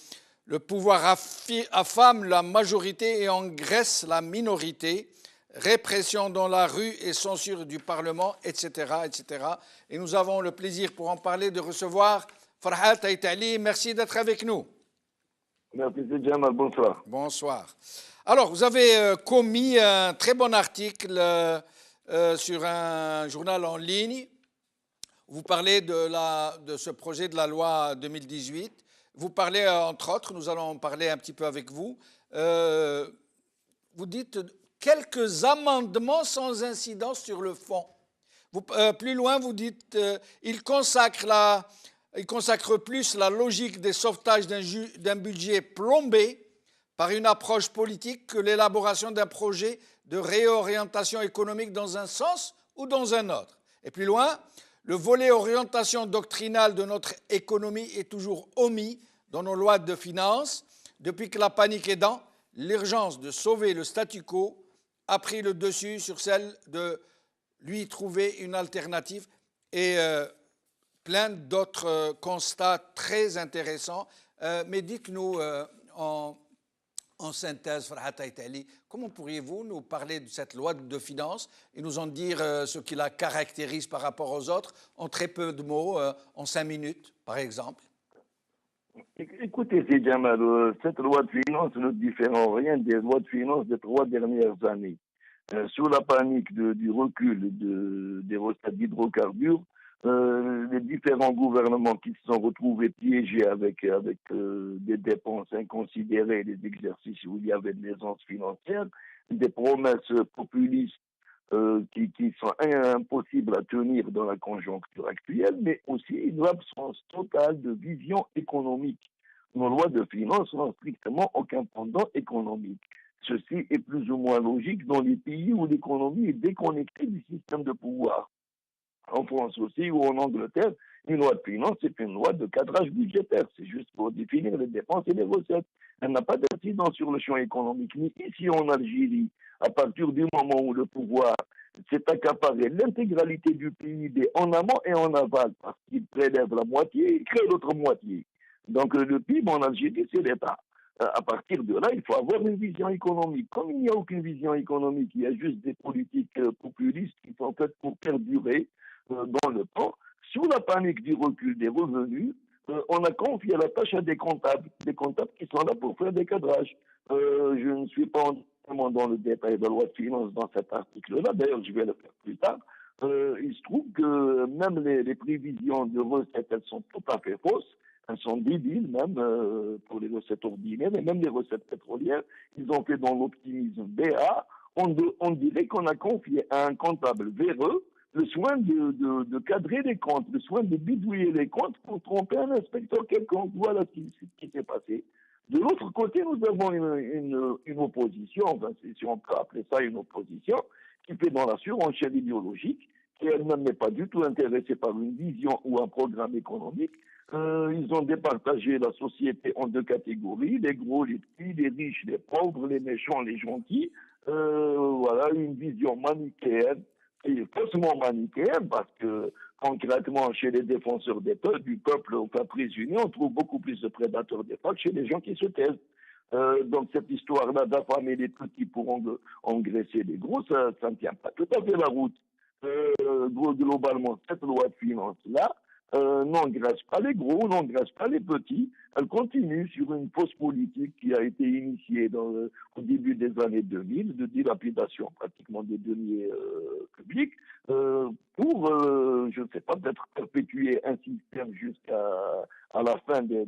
le pouvoir affame la majorité et engraisse la minorité. Répression dans la rue et censure du Parlement, etc., etc. Et nous avons le plaisir, pour en parler, de recevoir Farhat Aïtali. Merci d'être avec nous. Merci, Jamal. Bonsoir. Bonsoir. Alors, vous avez commis un très bon article sur un journal en ligne. Vous parlez de ce projet de la loi 2018. Vous parlez, entre autres, nous allons en parler un petit peu avec vous. Vous dites... quelques amendements sans incidence sur le fond. Plus loin, vous dites il consacre plus la logique des sauvetages d'un budget plombé par une approche politique que l'élaboration d'un projet de réorientation économique dans un sens ou dans un autre. Et plus loin, le volet orientation doctrinale de notre économie est toujours omis dans nos lois de finances. Depuis que la panique est dans, l'urgence de sauver le statu quo a pris le dessus sur celle de lui trouver une alternative et plein d'autres constats très intéressants. Mais dites-nous en synthèse, Farhat Aïtali, comment pourriez-vous nous parler de cette loi de finances et nous en dire ce qui la caractérise par rapport aux autres en très peu de mots, en 5 minutes par exemple? Écoutez, c'est Jamal, cette loi de finances ne diffère en rien des lois de finances des 3 dernières années. Sous la panique du recul des recettes d'hydrocarbures, les différents gouvernements qui se sont retrouvés piégés avec des dépenses inconsidérées, des exercices où il y avait de l'aisance financière, des promesses populistes qui sont impossibles à tenir dans la conjoncture actuelle, mais aussi une absence totale de vision économique. Nos lois de finances n'ont strictement aucun pendant économique. Ceci est plus ou moins logique dans les pays où l'économie est déconnectée du système de pouvoir. En France aussi ou en Angleterre, une loi de finances, c'est une loi de cadrage budgétaire. C'est juste pour définir les dépenses et les recettes. Elle n'a pas d'incidence sur le champ économique, ni ici en Algérie. À partir du moment où le pouvoir s'est accaparé l'intégralité du PIB en amont et en aval, parce qu'il prélève la moitié, il crée l'autre moitié. Donc le PIB en Algérie, c'est l'État. À partir de là, il faut avoir une vision économique. Comme il n'y a aucune vision économique, il y a juste des politiques populistes qui sont faites pour perdurer dans le temps. Sous la panique du recul des revenus, on a confié la tâche à des comptables qui sont là pour faire des cadrages. Je ne suis pas entièrement dans le détail de la loi de finances dans cet article-là, d'ailleurs je vais le faire plus tard. Il se trouve que même les prévisions de recettes, elles sont tout à fait fausses. Elles sont débiles même pour les recettes ordinaires et même les recettes pétrolières. Ils ont fait dans l'optimisme BA. On dirait qu'on a confié à un comptable véreux le soin de cadrer les comptes, le soin de bidouiller les comptes pour tromper un inspecteur quelconque. Voilà ce qui s'est passé. De l'autre côté, nous avons une opposition, enfin, si on peut appeler ça une opposition, qui fait dans la surenchère idéologique, qui elle-même n'est pas du tout intéressée par une vision ou un programme économique. Ils ont départagé la société en deux catégories, les gros, les petits, les riches, les pauvres, les méchants, les gentils. Voilà, une vision manichéenne, et faussement manichéenne, parce que concrètement, chez les défenseurs du peuple, enfin présumé, on trouve beaucoup plus de prédateurs des fois que chez les gens qui se taisent. Donc cette histoire-là d'affamer les petits pour engraisser les gros, ça ne tient pas tout à fait la route. Globalement, cette loi de finances-là n'engraisse pas les gros, n'engraisse pas les petits. Elle continue sur une fausse politique qui a été initiée au début des années 2000, de dilapidation pratiquement des deniers publics, pour, je ne sais pas, peut-être perpétuer un système jusqu'à la fin de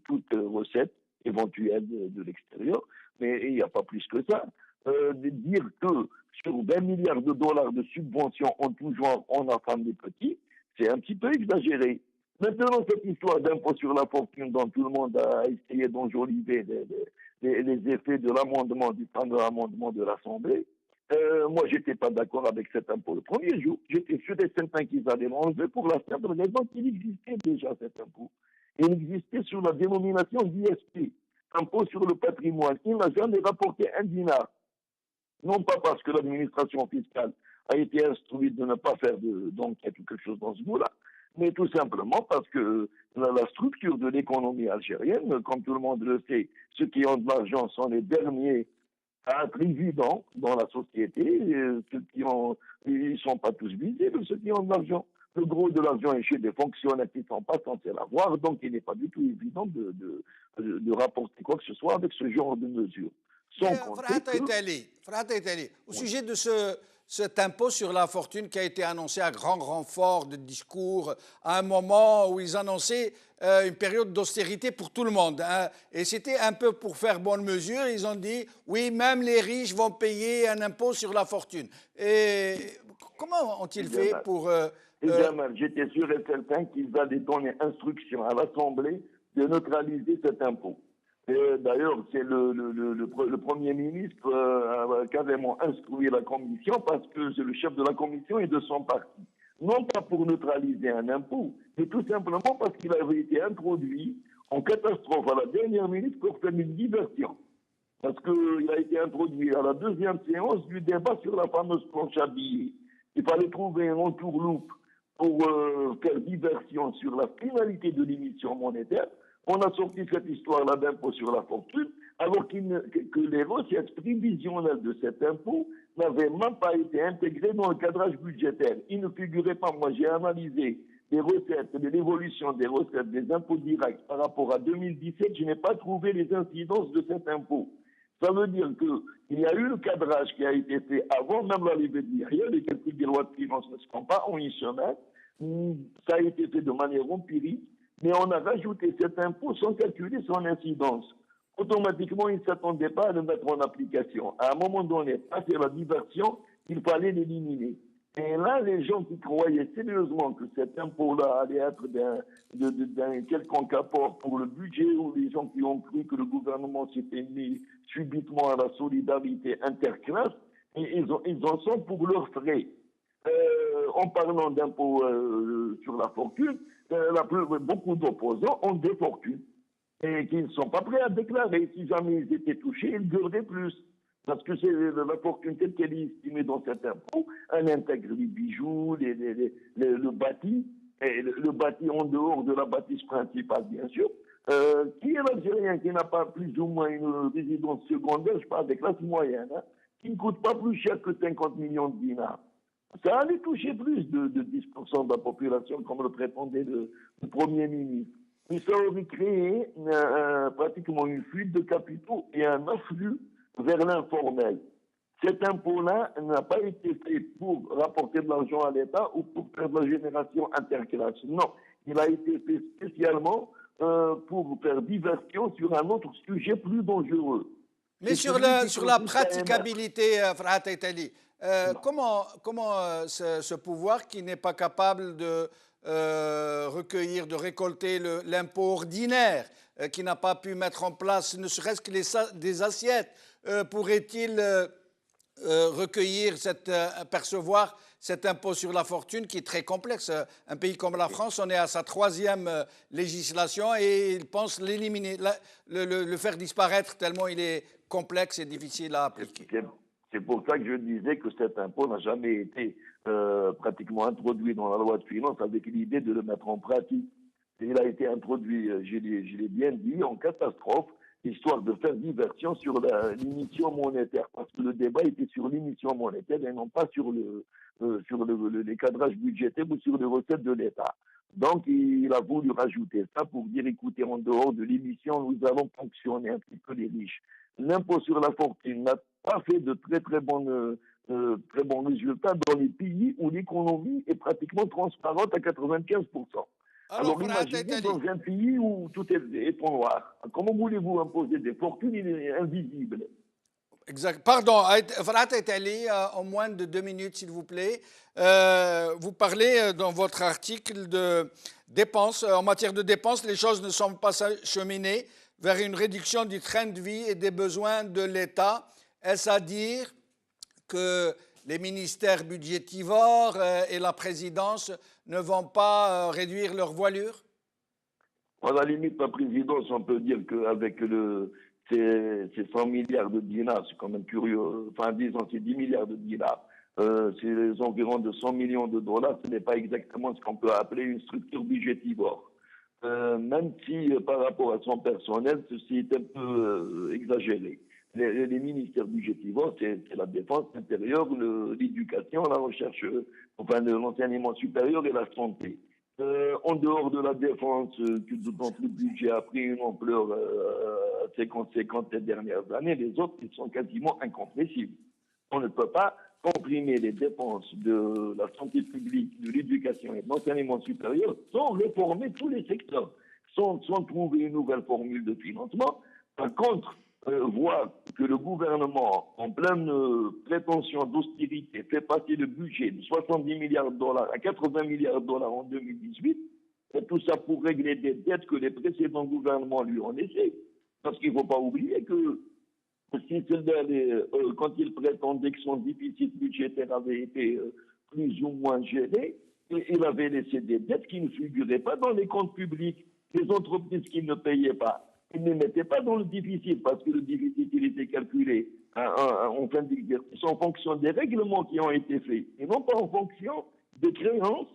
toute recette éventuelle de l'extérieur. Mais il n'y a pas plus que ça. De dire que sur 20 milliards de dollars de subventions en tout genre, on affame les petits, c'est un petit peu exagéré. Maintenant, cette histoire d'impôt sur la fortune dont tout le monde a essayé d'enjoliver les effets de l'amendement, du fameux amendement de l'Assemblée, moi, je n'étais pas d'accord avec cet impôt le premier jour. J'étais sûr et certain qu'ils allaient l'enlever pour la simple raison qu'il existait déjà cet impôt. Il existait sur la dénomination d'ISP, impôt sur le patrimoine. Il n'a jamais rapporté un dinar. Non pas parce que l'administration fiscale a été instruite de ne pas faire d'enquête ou quelque chose dans ce goût-là, mais tout simplement parce que la structure de l'économie algérienne, comme tout le monde le sait, ceux qui ont de l'argent sont les derniers à être évidents dans la société. Ils ne sont pas tous visibles, ceux qui ont de l'argent. Le gros de l'argent est chez des fonctionnaires qui ne sont pas censés l'avoir, donc il n'est pas du tout évident de rapporter quoi que ce soit avec ce genre de mesures. Au sujet de cet impôt sur la fortune qui a été annoncé à grand renfort de discours, à un moment où ils annonçaient une période d'austérité pour tout le monde. Hein, et c'était un peu pour faire bonne mesure. Ils ont dit, oui, même les riches vont payer un impôt sur la fortune. Et comment ont-ils fait pour... J'étais sûr et certain qu'ils allaient donner instruction à l'Assemblée de neutraliser cet impôt. D'ailleurs, c'est le Premier ministre a carrément instruit la Commission parce que c'est le chef de la Commission et de son parti. Non pas pour neutraliser un impôt, mais tout simplement parce qu'il avait été introduit en catastrophe à la dernière minute pour faire une diversion. Parce qu'il a été introduit à la deuxième séance du débat sur la fameuse planche à billets. Il fallait trouver un entourloupe pour faire diversion sur la finalité de l'émission monétaire. On a sorti cette histoire-là d'impôt sur la fortune, alors que les recettes prévisionnelles de cet impôt n'avaient même pas été intégrées dans le cadrage budgétaire. Il ne figurait pas, moi j'ai analysé les recettes, l'évolution des recettes des impôts directs par rapport à 2017, je n'ai pas trouvé les incidences de cet impôt. Ça veut dire qu'il y a eu le cadrage qui a été fait avant même l'arrivée de l'IRIA. Les calculs des lois de finances ne se font pas en une semaine. Ça a été fait de manière empirique, mais on a rajouté cet impôt sans calculer son incidence. Automatiquement, ils ne s'attendaient pas à le mettre en application. À un moment donné, après la diversion, il fallait l'éliminer. Et là, les gens qui croyaient sérieusement que cet impôt-là allait être d'un quelconque apport pour le budget, ou les gens qui ont cru que le gouvernement s'était mis subitement à la solidarité interclasse, ils en sont pour leurs frais. En parlant d'impôt sur la fortune, beaucoup d'opposants ont des fortunes et qui ne sont pas prêts à déclarer. Si jamais ils étaient touchés, ils gueuleraient plus. Parce que c'est la fortune telle qu'elle est estimée dans cet impôt, elle intègre les bijoux, le bâti, et le bâti en dehors de la bâtisse principale, bien sûr. Qui est l'Algérien qui n'a pas plus ou moins une résidence secondaire, je parle des classes moyennes, hein, qui ne coûte pas plus cher que 50 millions de dinars? Ça allait toucher plus de 10% de la population, comme le prétendait le Premier ministre. Et ça aurait créé pratiquement une fuite de capitaux et un afflux vers l'informel. Cet impôt-là n'a pas été fait pour rapporter de l'argent à l'État ou pour faire de la génération interclasse. Non, il a été fait spécialement pour faire diversion sur un autre sujet plus dangereux. Mais sur la praticabilité, Farhat Aitali, comment ce pouvoir qui n'est pas capable de recueillir, de récolter l'impôt ordinaire, qui n'a pas pu mettre en place ne serait-ce que des assiettes, pourrait-il recueillir, percevoir cet impôt sur la fortune qui est très complexe? Un pays comme la France, on est à sa 3e législation et il pense l'éliminer, le faire disparaître tellement il est complexe et difficile à appliquer. C'est pour ça que je disais que cet impôt n'a jamais été pratiquement introduit dans la loi de finances avec l'idée de le mettre en pratique. Il a été introduit, je l'ai bien dit, en catastrophe, histoire de faire diversion sur l'émission monétaire, parce que le débat était sur l'émission monétaire et non pas sur les cadrages budgétaires ou sur les recettes de l'État. Donc, il a voulu rajouter ça pour dire, écoutez, en dehors de l'émission, nous allons fonctionner un petit peu les riches. L'impôt sur la fortune n'a pas fait de très bons résultats dans les pays où l'économie est pratiquement transparente à 95%. Alors imaginez dans un pays où tout est en noir. Comment voulez-vous imposer des fortunes invisibles? Exact. Pardon, Farhat Aitali, en moins de 2 minutes, s'il vous plaît. Vous parlez dans votre article de dépenses. En matière de dépenses, les choses ne semblent pas cheminer vers une réduction du train de vie et des besoins de l'État. Est-ce à dire que les ministères budgétivores et la présidence ne vont pas réduire leur voilure? À la limite, la présidence, on peut dire qu'avec ces 100 milliards de dinars, c'est quand même curieux, enfin disons c'est 10 milliards de dinars, c'est les environs de 100 millions de dollars, ce n'est pas exactement ce qu'on peut appeler une structure budgétivore. Même si par rapport à son personnel, ceci est un peu exagéré. Les ministères budgétivores, c'est la défense intérieure, l'éducation, la recherche, enfin l'enseignement supérieur et la santé. En dehors de la défense, dont le budget a pris une ampleur assez conséquente ces dernières années, les autres, ils sont quasiment incompressibles. On ne peut pas comprimer les dépenses de la santé publique, de l'éducation et de l'enseignement supérieur sans réformer tous les secteurs, sans trouver une nouvelle formule de financement. Par contre, voir que le gouvernement, en pleine prétention d'austérité, fait passer le budget de 70 milliards de dollars à 80 milliards de dollars en 2018, et tout ça pour régler des dettes que les précédents gouvernements lui ont laissées. Parce qu'il ne faut pas oublier que quand il prétendait que son déficit budgétaire avait été plus ou moins géré, il avait laissé des dettes qui ne figuraient pas dans les comptes publics. Les entreprises qui ne payaient pas, ils ne mettaient pas dans le déficit parce que le déficit, il était calculé en fin d'exercice en fonction des règlements qui ont été faits et non pas en fonction des créances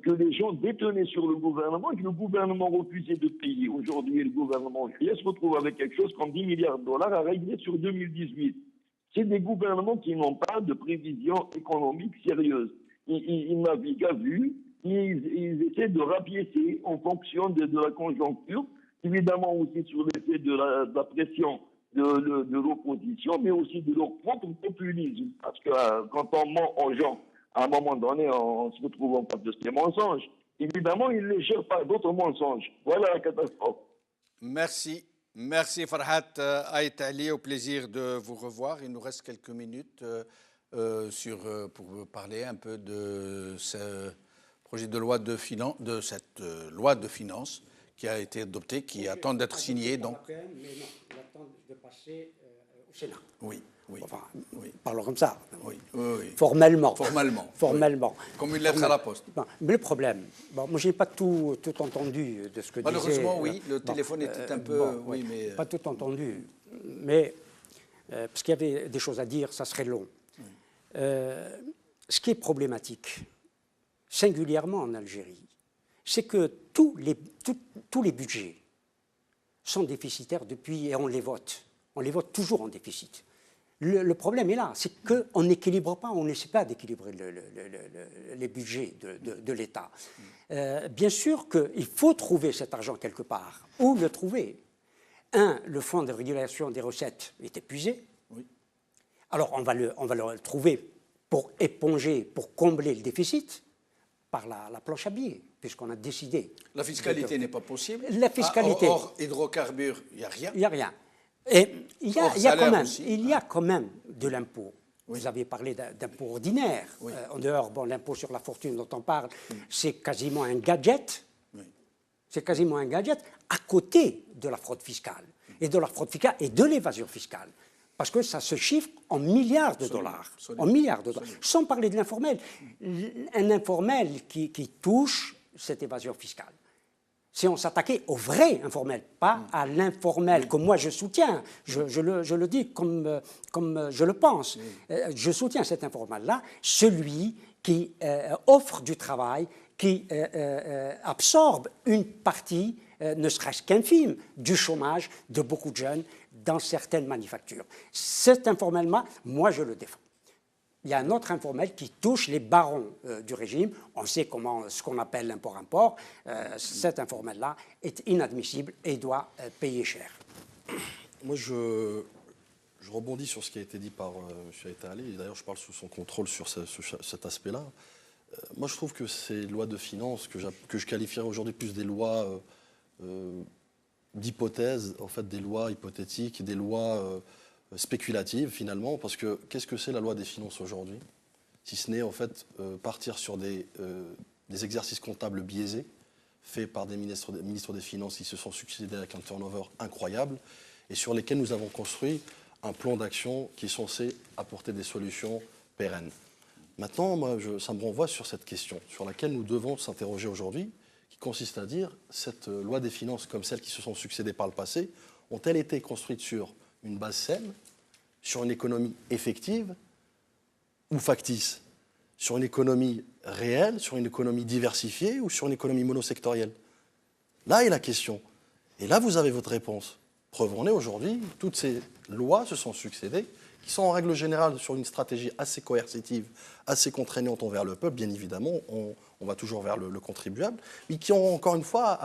que les gens détenaient sur le gouvernement et que le gouvernement refusait de payer. Aujourd'hui, le gouvernement se retrouve avec quelque chose comme 10 milliards de dollars à régler sur 2018. C'est des gouvernements qui n'ont pas de prévision économique sérieuse. Ils naviguent à vue, ils essaient de rapiécer en fonction de la conjoncture, évidemment aussi sur l'effet de la pression de l'opposition, mais aussi de leur propre populisme. Parce que quand on ment aux gens, à un moment donné, on se retrouve en face de ces mensonges. Évidemment, ils ne cherchent pas d'autres mensonges. Voilà la catastrophe. Merci. Merci Farhat Ait Ali, au plaisir de vous revoir. Il nous reste quelques minutes pour parler un peu de ce projet de loi de finances, de cette loi de finances qui a été adoptée, qui attend d'être signée. Donc. Mais non, il attend de passer au Sénat. Oui, oui. Enfin, oui. parlons comme ça. Oui, oui. Formellement. Formellement. Oui. Comme une lettre à la poste. Bon, mais le problème, moi je n'ai pas tout entendu de ce que disait... Malheureusement, oui, le téléphone était un peu... oui, mais... Pas tout entendu, mais parce qu'il y avait des choses à dire, ça serait long. Oui. Ce qui est problématique, singulièrement en Algérie, c'est que tous les budgets sont déficitaires depuis, et on les vote. On les vote toujours en déficit. Le problème est là, c'est qu'on n'équilibre pas, on n'essaie pas d'équilibrer les budgets de l'État. Bien sûr qu'il faut trouver cet argent quelque part. Où le trouver? Le fonds de régulation des recettes est épuisé. Oui. Alors on va le trouver pour éponger, pour combler le déficit par la planche à billets, puisqu'on a décidé. La fiscalité n'est pas possible. La fiscalité. Hors hydrocarbures, il n'y a rien. Il n'y a rien. Et il y a quand même de l'impôt. Oui. Vous avez parlé d'impôt ordinaire. Oui. En dehors, l'impôt sur la fortune dont on parle, c'est quasiment un gadget. Oui. C'est quasiment un gadget à côté de la fraude fiscale. Et de la fraude fiscale et de l'évasion fiscale. Parce que ça se chiffre en milliards de dollars. En milliards de dollars. Sans parler de l'informel. Un informel qui touche cette évasion fiscale. Si on s'attaquait au vrai informel, pas à l'informel que moi je soutiens, je le dis comme je le pense, je soutiens cet informel-là, celui qui offre du travail, qui absorbe une partie, ne serait-ce qu'infime, du chômage de beaucoup de jeunes dans certaines manufactures. Cet informel-là, moi je le défends. Il y a un autre informel qui touche les barons du régime. On sait ce qu'on appelle l'import-import. Cet informel-là est inadmissible et doit payer cher. Moi, je rebondis sur ce qui a été dit par M. Ait Ali. D'ailleurs, je parle sous son contrôle sur cet aspect-là. Moi, je trouve que ces lois de finances, que je qualifierais aujourd'hui plus des lois d'hypothèse, en fait, des lois hypothétiques, des lois... spéculative finalement, parce que qu'est-ce que c'est la loi des finances aujourd'hui? Si ce n'est en fait partir sur des exercices comptables biaisés, faits par des ministres des Finances qui se sont succédés avec un turnover incroyable, et sur lesquels nous avons construit un plan d'action qui est censé apporter des solutions pérennes. Maintenant, moi, ça me renvoie sur cette question, sur laquelle nous devons s'interroger aujourd'hui, qui consiste à dire, cette loi des finances, comme celles qui se sont succédées par le passé, ont-elles été construites sur une base saine, sur une économie effective ou factice, sur une économie réelle, sur une économie diversifiée ou sur une économie monosectorielle? Là est la question. Et là, vous avez votre réponse. Preuve en est aujourd'hui, toutes ces lois se sont succédées, qui sont en règle générale sur une stratégie assez coercitive, assez contraignante envers le peuple, bien évidemment, on va toujours vers le contribuable, mais qui ont encore une fois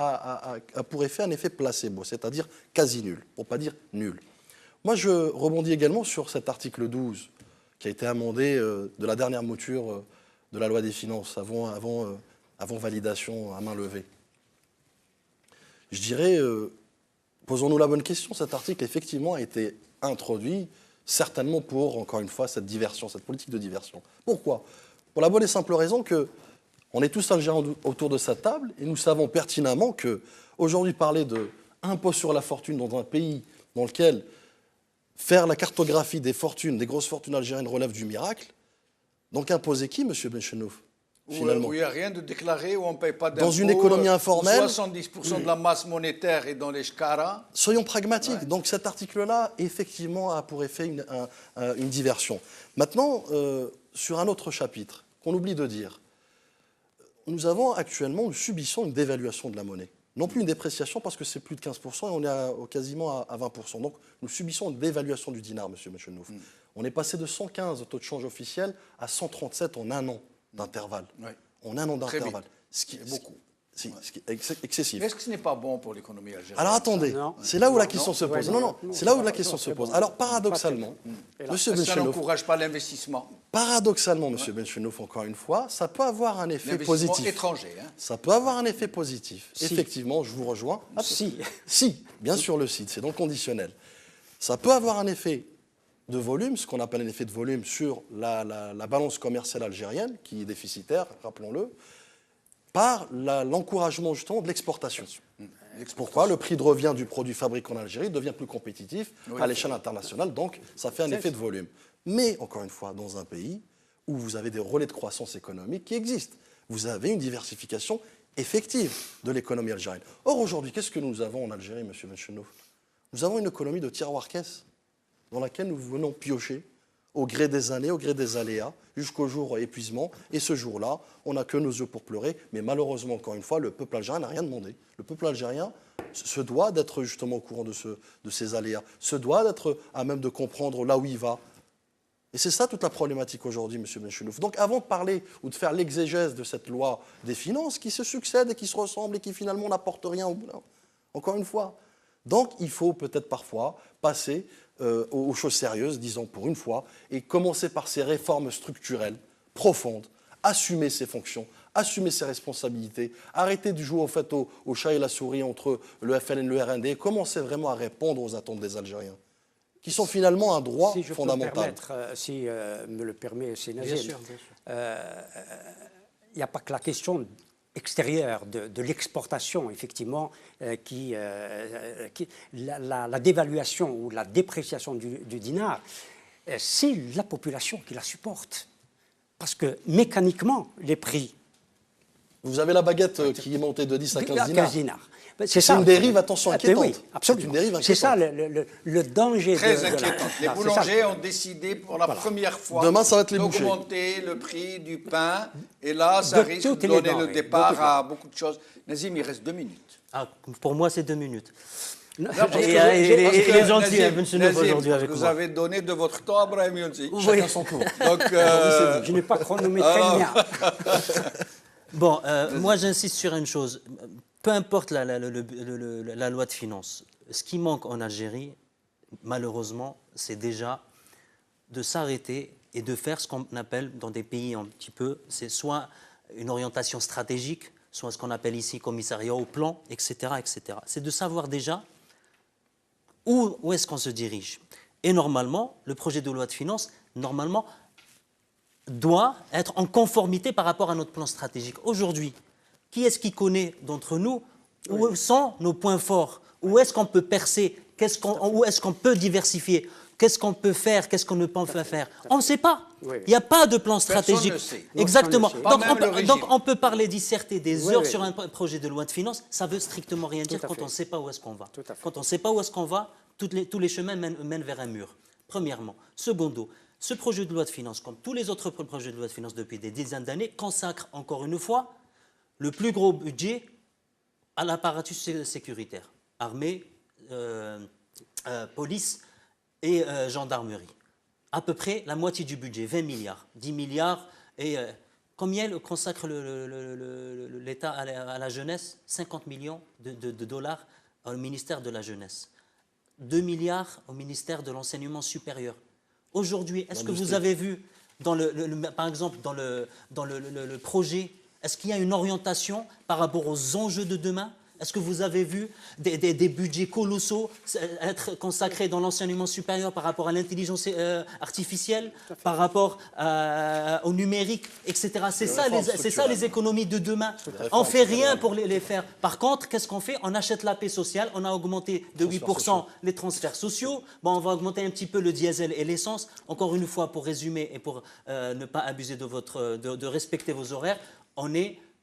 pour effet un effet placebo, c'est-à-dire quasi nul, pour ne pas dire nul. Moi, je rebondis également sur cet article 12 qui a été amendé de la dernière mouture de la loi des finances avant validation à main levée. Je dirais, posons-nous la bonne question, cet article effectivement a été introduit certainement pour, encore une fois, cette diversion, cette politique de diversion. Pourquoi? Pour la bonne et simple raison qu'on est tous Algériens autour de cette table et nous savons pertinemment qu'aujourd'hui parler d'impôt sur la fortune dans un pays dans lequel faire la cartographie des fortunes, des grosses fortunes algériennes relève du miracle. Donc imposer qui, M. Benchenouf, finalement? Où il n'y a rien de déclaré, où on ne paye pas d'impôts. Dans une économie informelle. 70% de la masse monétaire est dans les shkara. Soyons pragmatiques. Ouais. Donc cet article-là, effectivement, a pour effet une diversion. Maintenant, sur un autre chapitre, qu'on oublie de dire, nous subissons une dévaluation de la monnaie. Non plus une dépréciation parce que c'est plus de 15% et on est quasiment à 20%. Donc nous subissons une dévaluation du dinar, M. Benchenouf. On est passé de 115 au taux de change officiel à 137 en un an d'intervalle. Ouais. En un an d'intervalle. Ce qui Si, excessif. Mais est-ce que ce n'est pas bon pour l'économie algérienne? Alors attendez, Non. c'est là où la question se pose. Non, c'est là où la question se c'est pose. bon. Alors paradoxalement, Monsieur Est-ce que ça Benchenouf, n'encourage pas l'investissement? paradoxalement, Monsieur Benchenouf, encore une fois, ça peut avoir un effet L'investissement positif. étranger. Hein. Ça peut avoir un effet positif. Si. Effectivement, je vous rejoins. Si. Si, bien sûr, le site, c'est donc conditionnel. Ça peut avoir un effet de volume, ce qu'on appelle un effet de volume sur la balance commerciale algérienne, qui est déficitaire, rappelons-le, par l'encouragement justement de l'exportation. Pourquoi le prix de revient du produit fabriqué en Algérie devient plus compétitif à l'échelle internationale, donc ça fait un effet de volume. Mais, encore une fois, dans un pays où vous avez des relais de croissance économique qui existent, vous avez une diversification effective de l'économie algérienne. Or, aujourd'hui, qu'est-ce que nous avons en Algérie, M. Benchenouf? Nous avons une économie de tiroir-caisse dans laquelle nous venons piocher au gré des années, au gré des aléas, jusqu'au jour épuisement. Et ce jour-là, on n'a que nos yeux pour pleurer. Mais malheureusement, encore une fois, le peuple algérien n'a rien demandé. Le peuple algérien se doit d'être justement au courant de ces aléas, se doit d'être à même de comprendre là où il va. Et c'est ça toute la problématique aujourd'hui, M. Benchenouf. Donc avant de parler ou de faire l'exégèse de cette loi des finances qui se succède et qui se ressemble et qui finalement n'apporte rien au bout, encore une fois. Donc il faut peut-être parfois passer aux choses sérieuses, disons pour une fois, et commencer par ces réformes structurelles profondes, assumer ses fonctions, assumer ses responsabilités, arrêter de jouer au chat et la souris entre le FLN et le RND, et commencer vraiment à répondre aux attentes des Algériens, qui sont finalement un droit si je fondamental. Peux me permettre, si me le permet, c'est Nazim. Bien sûr, bien sûr. Il n'y a pas que la question extérieure de l'exportation, effectivement, la dévaluation ou la dépréciation du dinar, c'est la population qui la supporte. Parce que mécaniquement, les prix... Vous avez la baguette qui est montée de 10 à 15 dinars. C'est une dérive, attention, inquiétante. Oui, absolument. C'est ça le danger. Très inquiétant. Les boulangers ont décidé pour la première fois demain, ça va être les bouchers. D'augmenter le prix du pain. Et là, ça risque de donner le départ à beaucoup de choses. Nazim, il reste 2 minutes. Ah, pour moi, c'est 2 minutes. Non, Et les gentils, aujourd'hui avec vous moi. avez donné de votre temps à Brahim Younsi. Chacun son tour. Donc, je n'ai pas chronométré le mien. Bon, moi j'insiste sur une chose. Peu importe la loi de finances, ce qui manque en Algérie, malheureusement, c'est déjà de s'arrêter et de faire ce qu'on appelle dans des pays un petit peu, c'est soit une orientation stratégique, soit ce qu'on appelle ici commissariat au plan, etc. etc. C'est de savoir déjà où est-ce qu'on se dirige. Et normalement, le projet de loi de finances, normalement, doit être en conformité par rapport à notre plan stratégique. Aujourd'hui, qui est-ce qui connaît d'entre nous où sont nos points forts? Où est-ce qu'on peut percer? Où est-ce qu'on peut diversifier? Qu'est-ce qu'on peut faire? Qu'est-ce qu'on ne peut pas faire? On ne sait pas. Il n'y a pas de plan stratégique. Personne ne sait. Exactement. Donc on peut parler, disserter des heures sur un projet de loi de finances. Ça ne veut strictement rien dire quand on ne sait pas où est-ce qu'on va. Quand on ne sait pas où est-ce qu'on va, tous les chemins mènent vers un mur. Premièrement. Secondo, ce projet de loi de finances, comme tous les autres projets de loi de finances depuis des dizaines d'années, consacre encore une fois le plus gros budget à l'apparatus sécuritaire, armée, police et gendarmerie. À peu près la moitié du budget, 20 milliards, 10 milliards. Et combien consacre l'État à la jeunesse? 50 millions de dollars au ministère de la Jeunesse. 2 milliards au ministère de l'Enseignement supérieur. Aujourd'hui, est-ce que vous avez vu, par exemple, dans le projet, est-ce qu'il y a une orientation par rapport aux enjeux de demain? Est-ce que vous avez vu des budgets colossaux être consacrés dans l'enseignement supérieur par rapport à l'intelligence artificielle, par rapport au numérique, etc. C'est ça les économies de demain. On ne fait rien pour les faire. Par contre, qu'est-ce qu'on fait? On achète la paix sociale, on a augmenté de 8% les transferts sociaux. Bon, on va augmenter un petit peu le diesel et l'essence. Encore une fois, pour résumer et pour ne pas abuser de respecter vos horaires,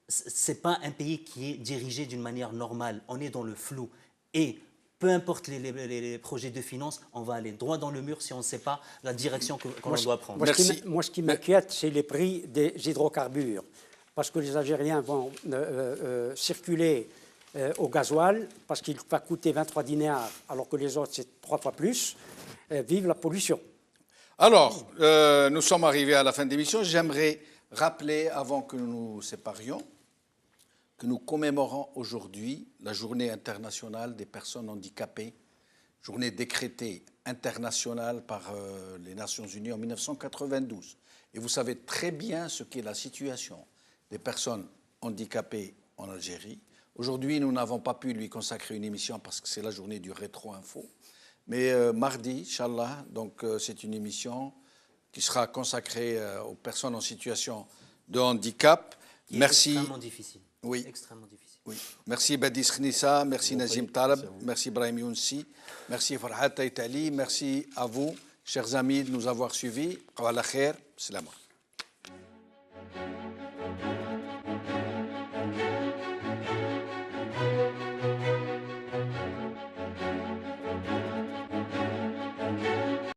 c'est pas un pays qui est dirigé d'une manière normale. On est dans le flou. Et peu importe les projets de finances, on va aller droit dans le mur si on ne sait pas la direction qu'on doit prendre. Moi, ce qui m'inquiète, c'est les prix des hydrocarbures. Parce que les Algériens vont circuler au gasoil, parce qu'il va coûter 23 dinars, alors que les autres, c'est 3 fois plus. Vive la pollution. Alors, nous sommes arrivés à la fin de l'émission. J'aimerais rappeler, avant que nous nous séparions, que nous commémorons aujourd'hui la journée internationale des personnes handicapées, journée décrétée internationale par les Nations Unies en 1992. Et vous savez très bien ce qu'est la situation des personnes handicapées en Algérie. Aujourd'hui, nous n'avons pas pu lui consacrer une émission parce que c'est la journée du rétro-info. Mais mardi, Inch'Allah, donc c'est une émission qui sera consacrée aux personnes en situation de handicap. Merci. Extrêmement difficile. Oui. Extrêmement difficile. Oui. Merci Badis Khnissa, merci Nazim Talab, merci Brahim Younsi, merci Farhat Taïtali, merci à vous, chers amis, de nous avoir suivis. Wa ala khair, salam.